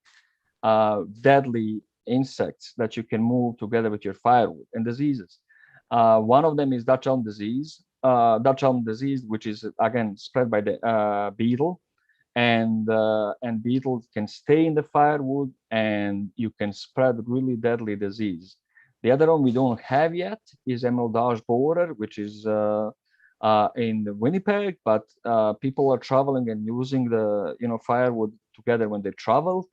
deadly insects that you can move together with your firewood and diseases. One of them is Dutch elm disease. Dutch elm disease, which is again spread by the beetle, and beetles can stay in the firewood, and you can spread really deadly disease. The other one we don't have yet is emerald ash borer, which is in Winnipeg, but people are traveling and using the firewood together when they travel,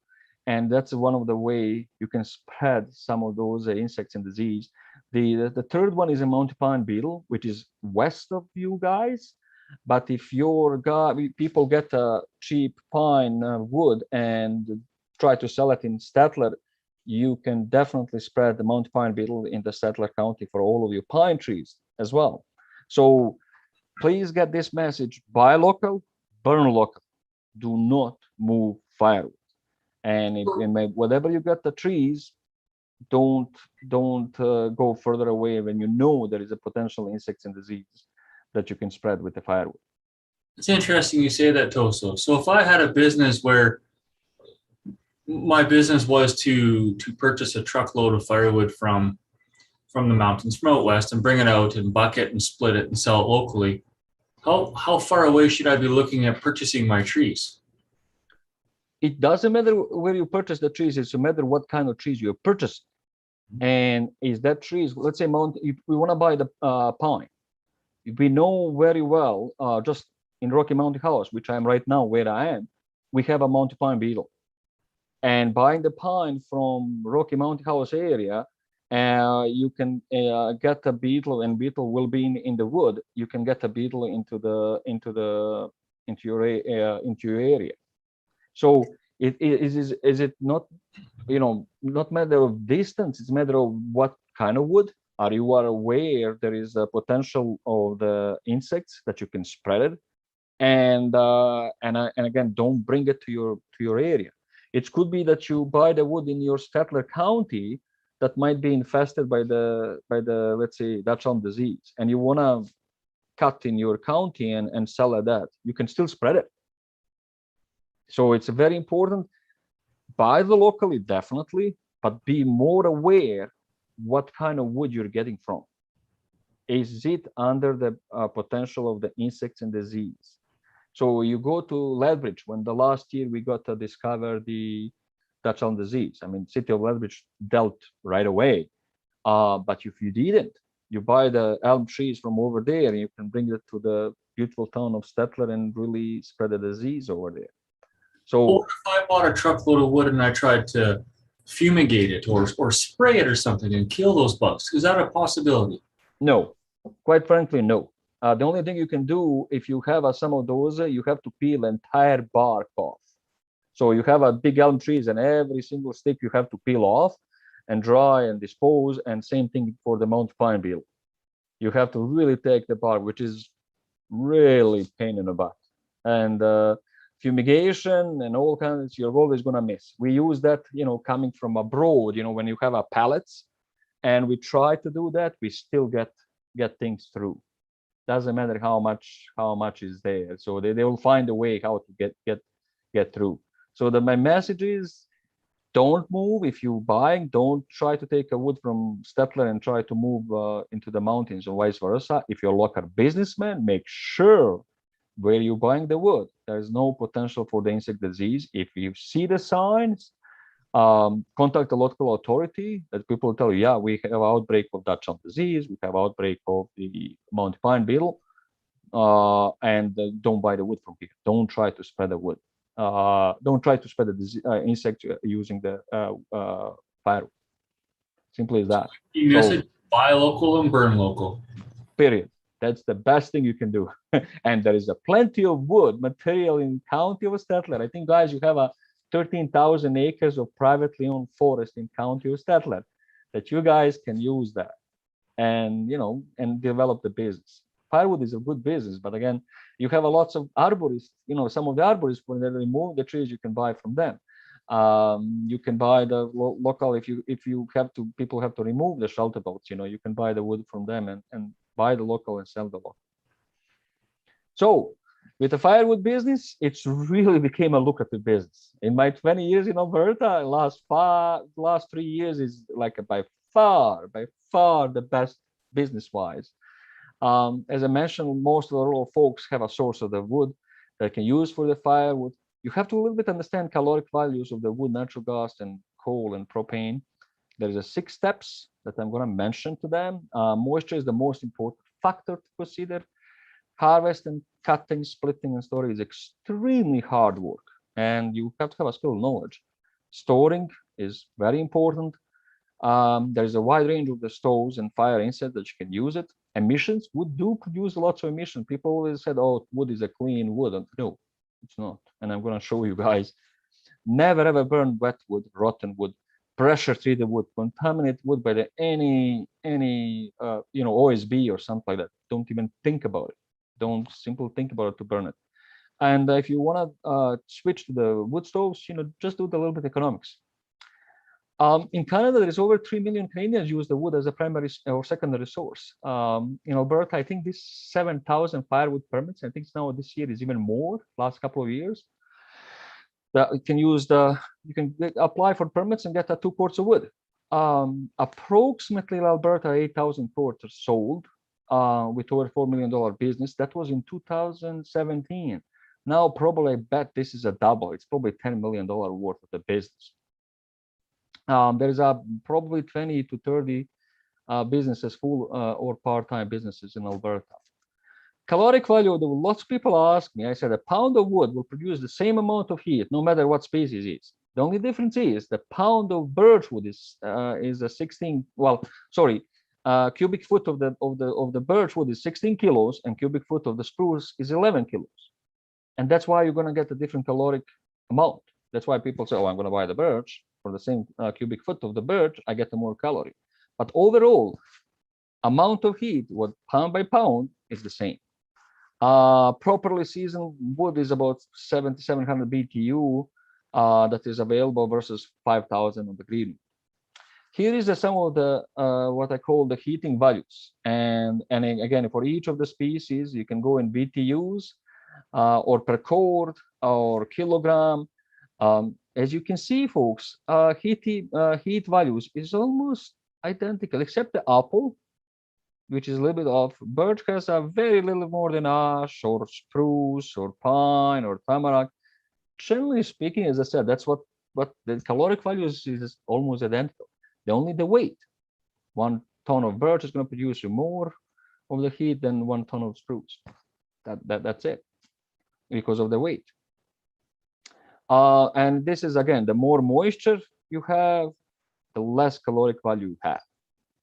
and that's one of the way you can spread some of those insects and disease. The third one is a Monty pine beetle, which is west of you guys. But if people get a cheap pine wood and try to sell it in Stettler, you can definitely spread the Monty pine beetle in the Stettler County for all of your pine trees as well. So please get this message: buy local, burn local. Do not move firewood. And whatever you get the trees, don't go further away when you know there is a potential insects and disease that you can spread with the firewood. It's interesting you say that, Toso. So if I had a business where my business was to purchase a truckload of firewood from the mountains from out west and bring it out and bucket and split it and sell it locally, how far away should I be looking at purchasing my trees? It doesn't matter where you purchase the trees. It's a matter what kind of trees you're purchasing. And is that trees, let's say if we want to buy the pine, we know very well, just in Rocky Mountain House, which I am right now where I am, we have a Monty pine beetle. And buying the pine from Rocky Mountain House area, you can get a beetle, and beetle will be in the wood. You can get a beetle into your area. So is it not, not matter of distance, it's a matter of what kind of wood. Are you aware there is a potential of the insects that you can spread it, and again, don't bring it to your area. It could be that you buy the wood in your Stettler County that might be infested by the let's say Dutch elm disease, and you want to cut in your county and sell at that. You can still spread it. So it's very important. Buy the locally, definitely, but be more aware what kind of wood you're getting from. Is it under the potential of the insects and disease? So you go to Lethbridge, when the last year we got to discover the Dutch elm disease. I mean, city of Lethbridge dealt right away. But if you didn't, you buy the elm trees from over there, and you can bring it to the beautiful town of Stettler and really spread the disease over there. So what if I bought a truckload of wood and I tried to fumigate it or spray it or something and kill those bugs? Is that a possibility? No, quite frankly, no. The only thing you can do if you have some of those, you have to peel entire bark off. So you have a big elm trees, and every single stick you have to peel off and dry and dispose. And same thing for the Monty pine beetle. You have to really take the bark, which is really pain in the butt. And fumigation and all kinds, you're always going to miss. We use that, coming from abroad, when you have our pallets, and we try to do that, we still get things through. Doesn't matter how much is there. So they will find a way how to get through. So my message is, don't move. If you buying, don't try to take a wood from Stettler and try to move into the mountains or vice versa. If you're a local businessman, make sure where you're buying the wood, there's no potential for the insect disease. If you see the signs, Contact the local authority. That people tell you, yeah, we have outbreak of Dutch elm disease, we have outbreak of the Monty pine beetle, and don't buy the wood from here. Don't try to spread the wood. Don't try to spread the insect using the firewood. Simply as that. Message: buy local and burn local. Period. That's the best thing you can do. And there is a plenty of wood material in county of Stettler. I think, guys, you have a 13,000 acres of privately owned forest in county of Stettler that you guys can use that and, you know, and develop the business. Firewood is a good business, but again, you have a lots of arborists, you know, some of the arborists, when they remove the trees, you can buy from them. You can buy the local, if you have to, people have to remove the shelter boats, you know, you can buy the wood from them and buy the local and sell the local. So with the firewood business, it's really became a lucrative business. In my 20 years in Alberta, last 3 years is like by far the best business-wise. As I mentioned, most of the rural folks have a source of the wood they can use for the firewood. You have to a little bit understand caloric values of the wood, natural gas, and coal and propane. There is 6 steps that I'm going to mention to them. Moisture is the most important factor to consider. Harvest and cutting, splitting, and storing is extremely hard work, and you have to have a skill knowledge. Storing is very important. There is a wide range of the stoves and fire insets that you can use it. Emissions, wood do produce lots of emissions. People always said, oh, wood is a clean wood. No, it's not. And I'm going to show you guys. Never ever burn wet wood, rotten wood, pressure treated wood, contaminate wood by any you know, OSB or something like that. Don't even think about it. Don't simply think about it to burn it. And if you want to switch to the wood stoves, you know, just do the little bit economics. In Canada, there is over 3 million Canadians use the wood as a primary or secondary source. In Alberta, I think this 7,000 firewood permits. I think now this year is even more. Last couple of years, that you can use you can apply for permits and get 2 quarts of wood. Approximately in Alberta, 8,000 quarts are sold with over $4 million business. That was in 2017. Now, probably I bet this is a double. It's probably $10 million worth of the business. There is probably 20 to 30 businesses, full or part-time businesses in Alberta. Caloric value, lots of people ask me, I said a pound of wood will produce the same amount of heat, no matter what species it is. The only difference is the pound of birch wood is a 16, well, sorry, cubic foot of the birch wood is 16 kilos and cubic foot of the spruce is 11 kilos. And that's why you're going to get a different caloric amount. That's why people say, oh, I'm going to buy the birch for the same cubic foot of the birch, I get a more calorie. But overall, amount of heat, what pound by pound, is the same. Properly seasoned wood is about 7,700 BTU that is available versus 5,000 on the green. Here is some of the what I call the heating values, and again, for each of the species, you can go in BTUs or per cord or kilogram. As you can see, folks, heat values is almost identical, except the apple, which is a little bit off. Birch has a very little more than ash or spruce or pine or tamarack. Generally speaking, as I said, that's what the caloric values is almost identical. Only the weight. 1 ton of birch is going to produce more of the heat than 1 ton of spruce. That's it, because of the weight. And this is, again, the more moisture you have, the less caloric value you have.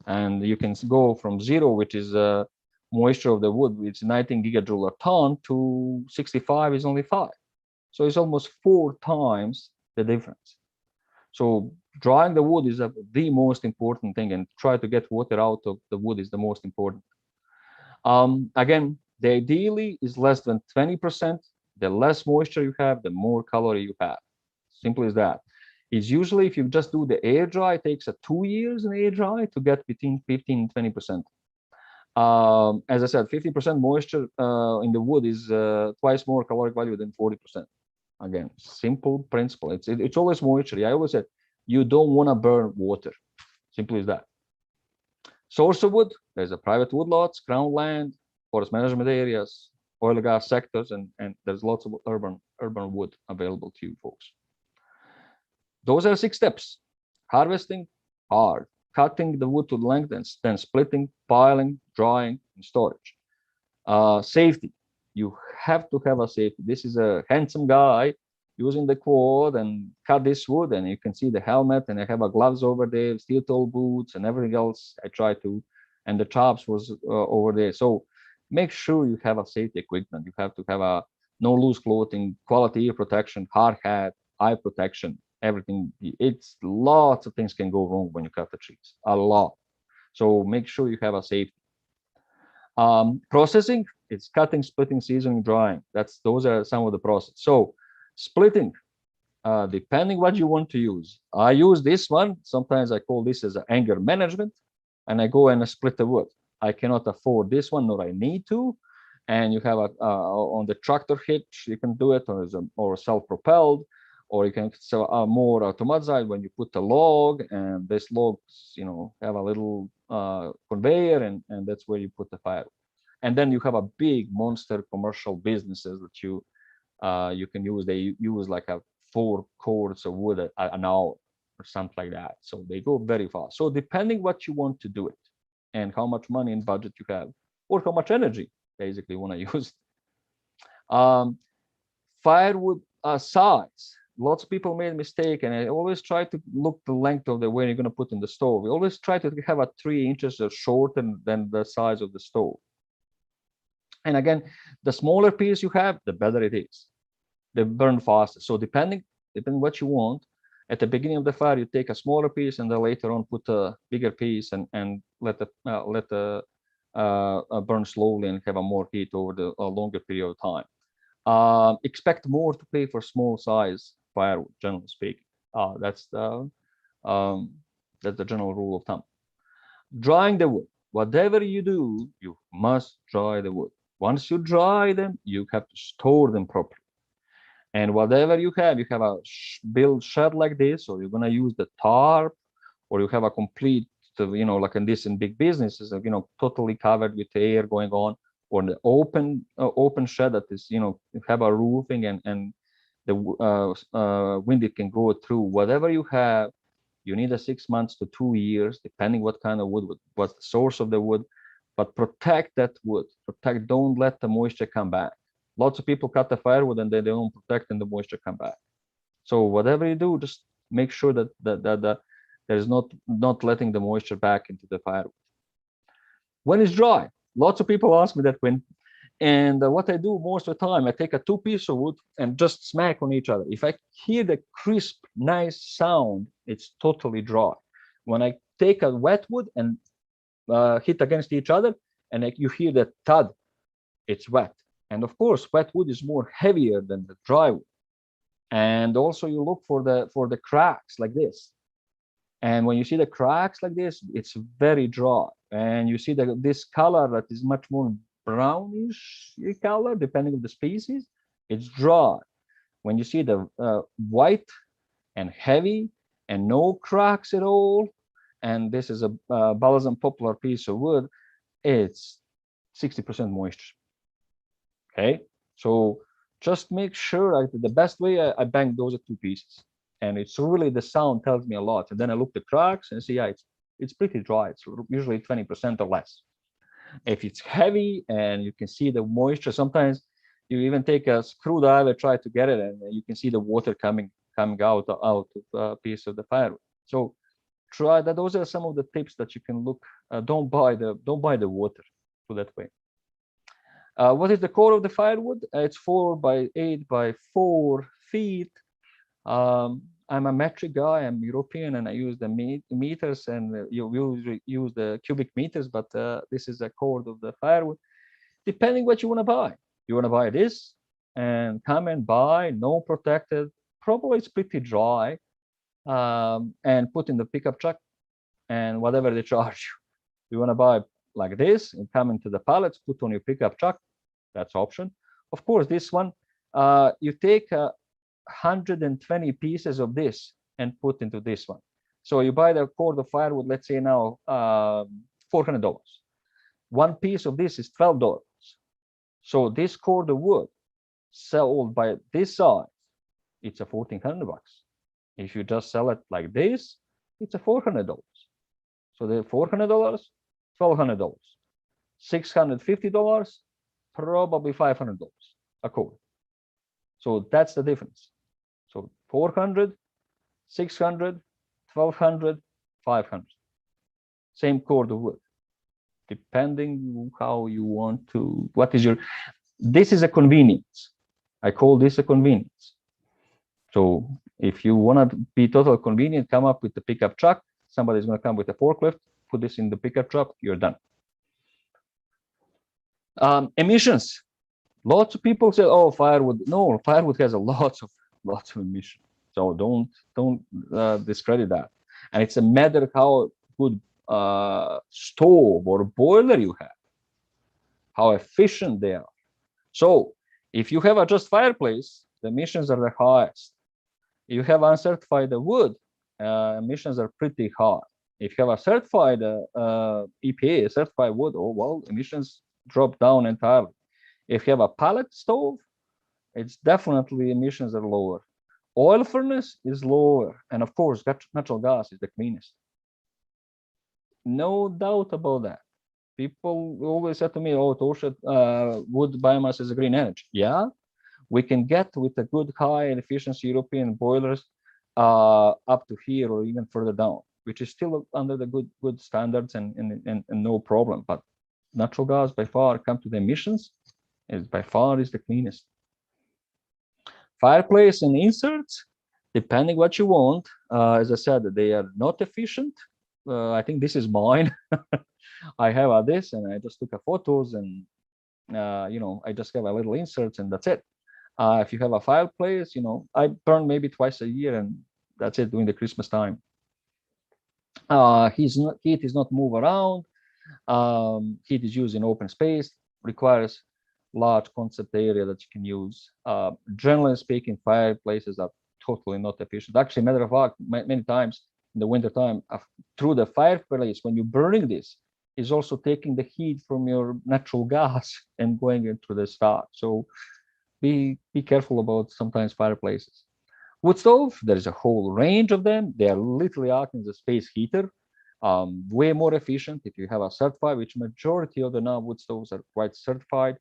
And you can go from 0, which is moisture of the wood, which is 19 gigajoule a ton, to 65 is only 5. So it's almost 4 times the difference. So drying the wood is the most important thing, and try to get water out of the wood is the most important. Again, the ideally is less than 20%. The less moisture you have, the more calorie you have. Simple as that. It's usually, if you just do the air dry, it takes 2 years in air dry to get between 15 and 20%. As I said, 50% moisture in the wood is twice more caloric value than 40%. Again, simple principle. It's always moisture. I always said, you don't want to burn water. Simple as that. Source of wood, there's a private woodlots, crown land, forest management areas, oil and gas sectors, and there's lots of urban wood available to you folks. Those are 6 steps. Harvesting, hard. Cutting the wood to length, and then splitting, piling, drying, and storage. Safety. You have to have a safety. This is a handsome guy using the quad and cut this wood, and you can see the helmet, and I have a gloves over there, steel toe boots, and everything else. I try to, and the chops was over there. So make sure you have a safety equipment. You have to have a no loose clothing, quality ear protection, hard hat, eye protection, everything. It's lots of things can go wrong when you cut the trees, a lot. So make sure you have a safety. Processing, it's cutting, splitting, seasoning, drying. Those are some of the process. So splitting, depending what you want to use. I use this one. Sometimes I call this as anger management, and I go and I split the wood. I cannot afford this one, nor I need to. And you have on the tractor hitch, you can do it, or self-propelled, or you can sell more automated when you put the log, and this logs, have a little conveyor, and that's where you put the firewood. And then you have a big monster commercial businesses that you can use. They use like 4 cords of wood an hour or something like that. So they go very fast. So depending what you want to do it, and how much money and budget you have, or how much energy basically you want to use. Firewood size. Lots of people made a mistake, and I always try to look the length of the way you're going to put in the stove. We always try to have a 3 inches or shorter than the size of the stove. And again, the smaller piece you have, the better it is. They burn faster. So depending what you want, at the beginning of the fire, you take a smaller piece, and then later on put a bigger piece, and let the burn slowly and have a more heat over a longer period of time. Expect more to pay for small size firewood, generally speaking. That's the general rule of thumb. Drying the wood. Whatever you do, you must dry the wood. Once you dry them, you have to store them properly. And whatever you have a build shed like this, or you're going to use the tarp, or you have a complete, like in big businesses, totally covered with air going on, or the open shed that is, you have a roofing, and the wind it can go through. Whatever you have, you need 6 months to 2 years, depending what kind of wood, what's the source of the wood. But protect that wood. Don't let the moisture come back. Lots of people cut the firewood and they don't protect, and the moisture come back. So whatever you do, just make sure that there is not letting the moisture back into the firewood. When it's dry, lots of people ask me that when, and what I do most of the time, I take 2 pieces of wood and just smack on each other. If I hear the crisp, nice sound, it's totally dry. When I take a wet wood and hit against each other, and you hear the thud, it's wet. And of course, wet wood is more heavier than the dry wood. And also you look for the cracks like this. And when you see the cracks like this, it's very dry. And you see this color that is much more brownish color, depending on the species, it's dry. When you see the white and heavy and no cracks at all, and this is a balsam poplar piece of wood, it's 60% moisture. Okay, so just make sure the best way I bang those 2 pieces, and it's really, the sound tells me a lot. And then I look the cracks and see, yeah, it's pretty dry. It's usually 20% or less. If it's heavy and you can see the moisture, sometimes you even take a screwdriver, try to get it, and you can see the water coming out of a piece of the firewood. So try that. Those are some of the tips that you can look. Don't buy the water, put that way. What is the core of the firewood? It's 4 by 8 by 4 feet. I'm a metric guy. I'm European, and I use the meters, and you usually use the cubic meters, but this is a core of the firewood. Depending what you want to buy. You want to buy this and come and buy, no protected, probably it's pretty dry, and put in the pickup truck, and whatever they charge you. You want to buy like this and come into the pallets, put on your pickup truck, that's option. Of course, this one, you take 120 pieces of this and put into this one. So you buy the cord of firewood, let's say now $400. One piece of this is $12. So this cord of wood sold by this size, it's a $1,400. If you just sell it like this, it's a $400. So the $400, $1,200, $650, probably $500 a cord. So that's the difference. So 400, 600, 1,200, 500. Same cord of wood, depending how you want to. What is your? This is a convenience. I call this a convenience. So if you want to be total convenient, come up with the pickup truck. Somebody's going to come with a forklift, put this in the pickup truck, you're done. Emissions. Lots of people say, "Oh, firewood." No, firewood has lots of emissions. So don't discredit that. And it's a matter how good stove or boiler you have, how efficient they are. So if you have a just fireplace, the emissions are the highest. If you have uncertified wood, emissions are pretty high. If you have a certified EPA, certified wood, oh well, emissions drop down entirely. If you have a pallet stove, it's definitely emissions are lower. Oil furnace is lower, and of course, natural gas is the cleanest. No doubt about that. People always said to me, "Oh, Tosha, wood biomass is a green energy." Yeah, we can get with a good high efficiency European boilers up to here or even further down, which is still under the good standards and no problem. But natural gas by far, come to the emissions, is by far is the cleanest. Fireplace and inserts, depending what you want. As I said, they are not efficient. I think this is mine. I have this, and I just took a photos, and I just have a little inserts, and that's it. If you have a fireplace, I burn maybe twice a year, and that's it during the Christmas time. Heat is not move around. Heat is used in open space, requires large concept area that you can use. Generally speaking, fireplaces are totally not efficient. Actually, matter of fact, many times in the winter time, through the fireplace, when you're burning this, is also taking the heat from your natural gas and going into the stove. So be careful about sometimes fireplaces. Wood stove, there is a whole range of them. They are literally acting as a space heater. Way more efficient if you have a certified, which majority of the now wood stoves are quite certified.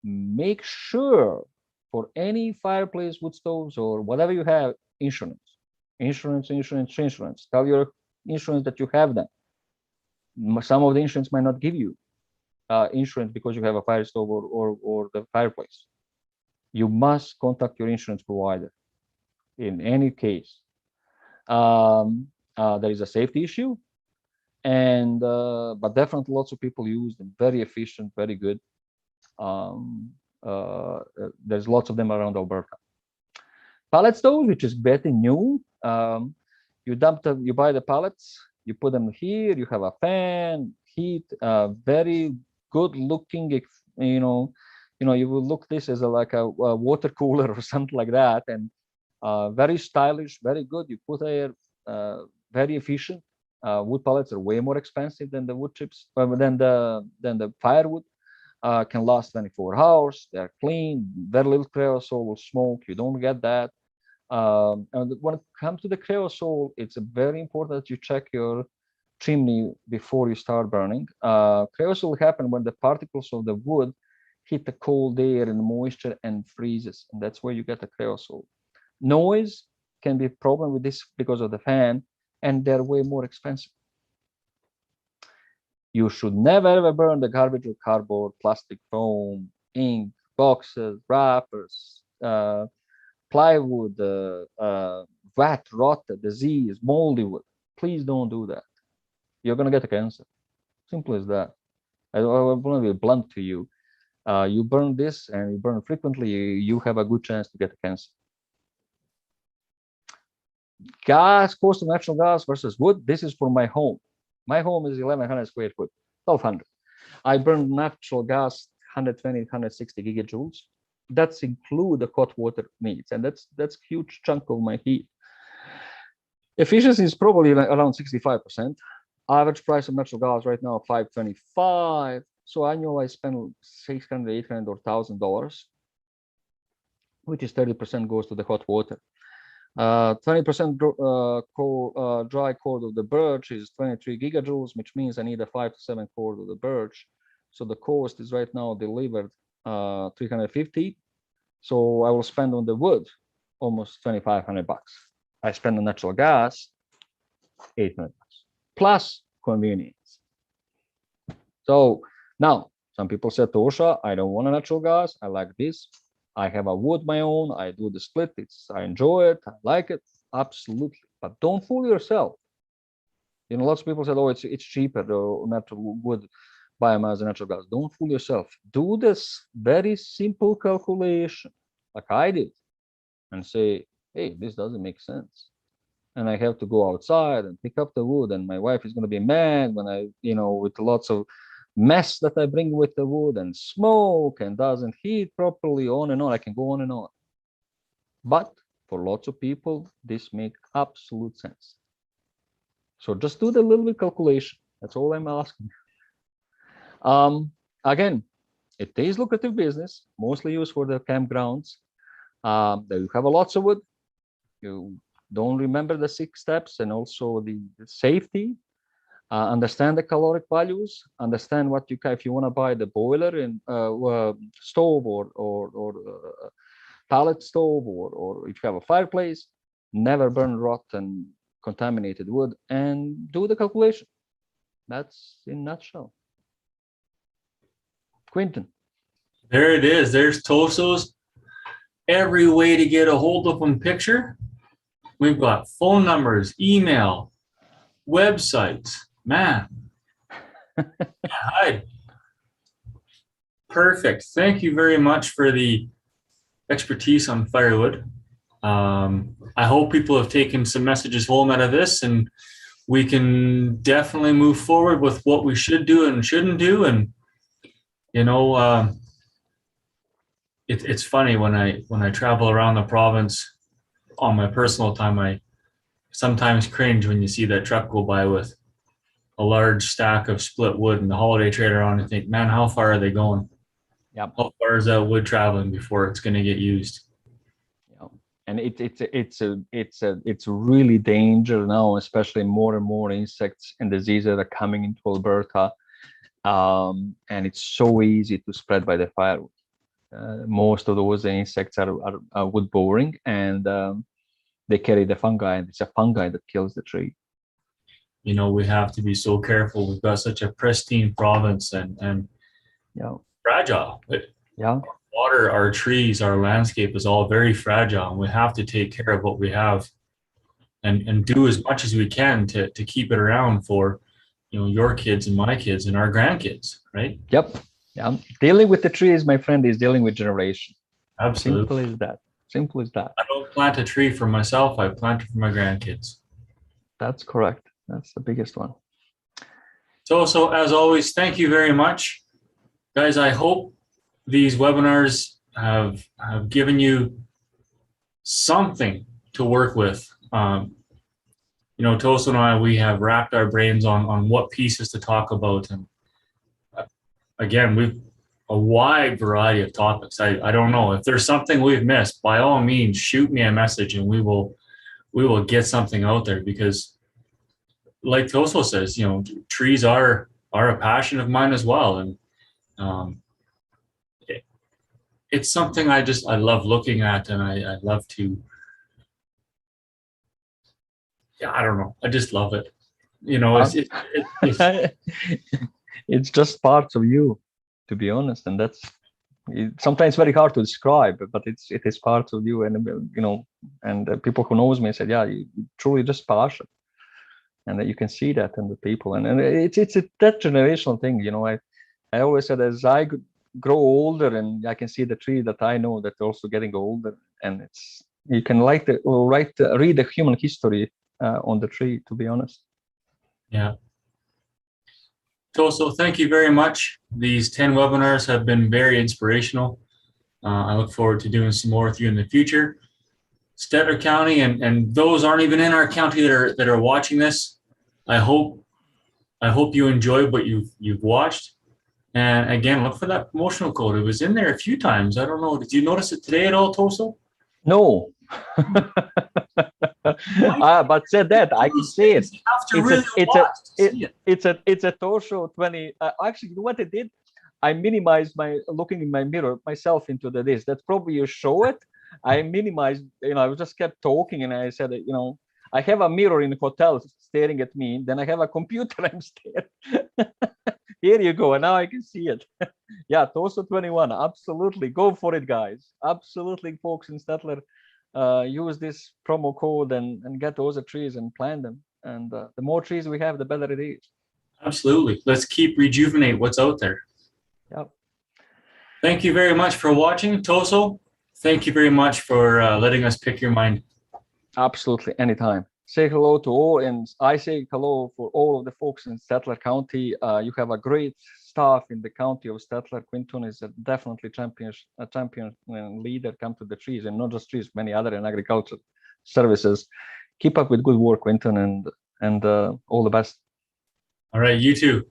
Make sure for any fireplace, wood stoves, or whatever you have, insurance. Tell your insurance that you have them. Some of the insurance might not give you insurance because you have a fire stove or the fireplace. You must contact your insurance provider in any case. There is a safety issue, and but definitely lots of people use them. Very efficient, very good. There's lots of them around Alberta. Pallet stove, which is pretty new. You buy the pallets, you put them here. You have a fan, heat, very good looking. You will look this as like a water cooler or something like that, and very stylish, very good. You put air, very efficient. Wood pallets are way more expensive than the wood chips, than the firewood. Can last 24 hours. They're clean, very little creosote or smoke. You don't get that. And when it comes to the creosote, it's very important that you check your chimney before you start burning. Creosote will happen when the particles of the wood hit the cold air and moisture and freezes, and that's where you get the creosote. Noise can be a problem with this because of the fan, and they're way more expensive. You should never ever burn the garbage or cardboard, plastic, foam, ink, boxes, wrappers, plywood, wet, rotted, disease, moldy wood. Please don't do that. You're gonna get a cancer. Simple as that. I want to be blunt to you. You burn this and you burn frequently, you have a good chance to get a cancer. Gas, cost of natural gas versus wood. This is for my home. My home is 1,100 square foot, 1,200. I burn natural gas 120, 160 gigajoules. That's include the hot water needs, and that's huge chunk of my heat. Efficiency is probably around 65%. Average price of natural gas right now $525. So annually I spend $600, $800, or $1,000, which is 30% goes to the hot water. 20% dry cord of the birch is 23 gigajoules, which means I need a 5 to 7 cord of the birch. So the cost is right now delivered 350. So I will spend on the wood almost 2,500 bucks. I spend on natural gas 800 bucks plus convenience. So now some people said, Tosha, I don't want a natural gas. I like this. I have a wood my own. I do the split. I enjoy it. I like it. Absolutely. But don't fool yourself. You know, lots of people said, oh, it's cheaper, the natural wood biomass than natural gas. Don't fool yourself. Do this very simple calculation, like I did, and say, hey, this doesn't make sense. And I have to go outside and pick up the wood, and my wife is going to be mad when I, you know, with lots of mess that I bring with the wood and smoke and doesn't heat properly, on and on. I can go on and on. But for lots of people, this makes absolute sense. So just do the little bit calculation. That's all I'm asking. Again, it is lucrative business, mostly used for the campgrounds. You have lots of wood. You don't remember the 6 steps and also the safety. Understand the caloric values. Understand what you can, if you want to buy the boiler and stove or pallet stove, or if you have a fireplace, never burn rotten contaminated wood, and do the calculation. That's in a nutshell. Quinton. There it is. There's Toso's every way to get a hold of him picture. We've got phone numbers, email, websites. Man. Hi. Perfect. Thank you very much for the expertise on firewood. I hope people have taken some messages home out of this, and we can definitely move forward with what we should do and shouldn't do. And you know, it's funny when I travel around the province on my personal time, I sometimes cringe when you see that truck go by with a large stack of split wood and the holiday trailer on, and think, man, how far are they going? Yep. How far is that wood traveling before it's going to get used? Yeah. And it's really danger now, especially more and more insects and diseases that are coming into Alberta. And it's so easy to spread by the firewood. Most of those insects are wood boring, and they carry the fungi, and it's a fungi that kills the tree. You know, we have to be so careful. We've got such a pristine province, and yeah, fragile. Yeah. Our water, our trees, our landscape is all very fragile, and we have to take care of what we have and do as much as we can to keep it around for, you know, your kids and my kids and our grandkids, right? Yep. Yeah. Dealing with the trees, my friend, is dealing with generation. Absolutely. Simple as that. Simple as that. I don't plant a tree for myself. I plant it for my grandkids. That's correct. That's the biggest one. So as always, thank you very much. Guys, I hope these webinars have given you something to work with. You know, Toso and I, we have wrapped our brains on what pieces to talk about. And again, we've a wide variety of topics. I don't know if there's something we've missed, by all means, shoot me a message and we will get something out there, because like Toso says, you know, trees are a passion of mine as well. And it's something I love looking at, and I love to, yeah, I don't know. I just love it. You know, it's just parts of you, to be honest. And that's sometimes very hard to describe, but it is part of you. And, you know, and people who knows me said, yeah, you truly just passion. And that you can see that in the people. And it's that generational thing. You know, I always said, as I grow older and I can see the tree that I know that also getting older, and you can read the human history on the tree, to be honest. Yeah. Toso, thank you very much. These 10 webinars have been very inspirational. I look forward to doing some more with you in the future. Stettler County and those aren't even in our county that are watching this, I hope you enjoyed what you've watched. And again, look for that promotional code. It was in there a few times. I don't know. Did you notice it today at all, Toso? No, But said that, I can say it. You have to really watch to see it. It's a torso 20. Actually, you know what I did? I minimized my looking in my mirror myself into the this. That's probably you show it. I minimized, I just kept talking and I said, I have a mirror in the hotel staring at me. Then I have a computer I'm staring. Here you go. And now I can see it. Yeah, torso 21. Absolutely. Go for it, guys. Absolutely, folks in Stettler. Use this promo code and get those trees and plant them. And the more trees we have, the better it is. Absolutely. Let's keep rejuvenate what's out there. Yep. Thank you very much for watching, Toso. Thank you very much for letting us pick your mind. Absolutely. Anytime. Say hello to all, and I say hello for all of the folks in Stettler County. You have a great staff in the county of Stettler. Quinton is definitely a champion and leader. Come to the trees, and not just trees, many other in agriculture services. Keep up with good work, Quinton, and all the best. All right, you too.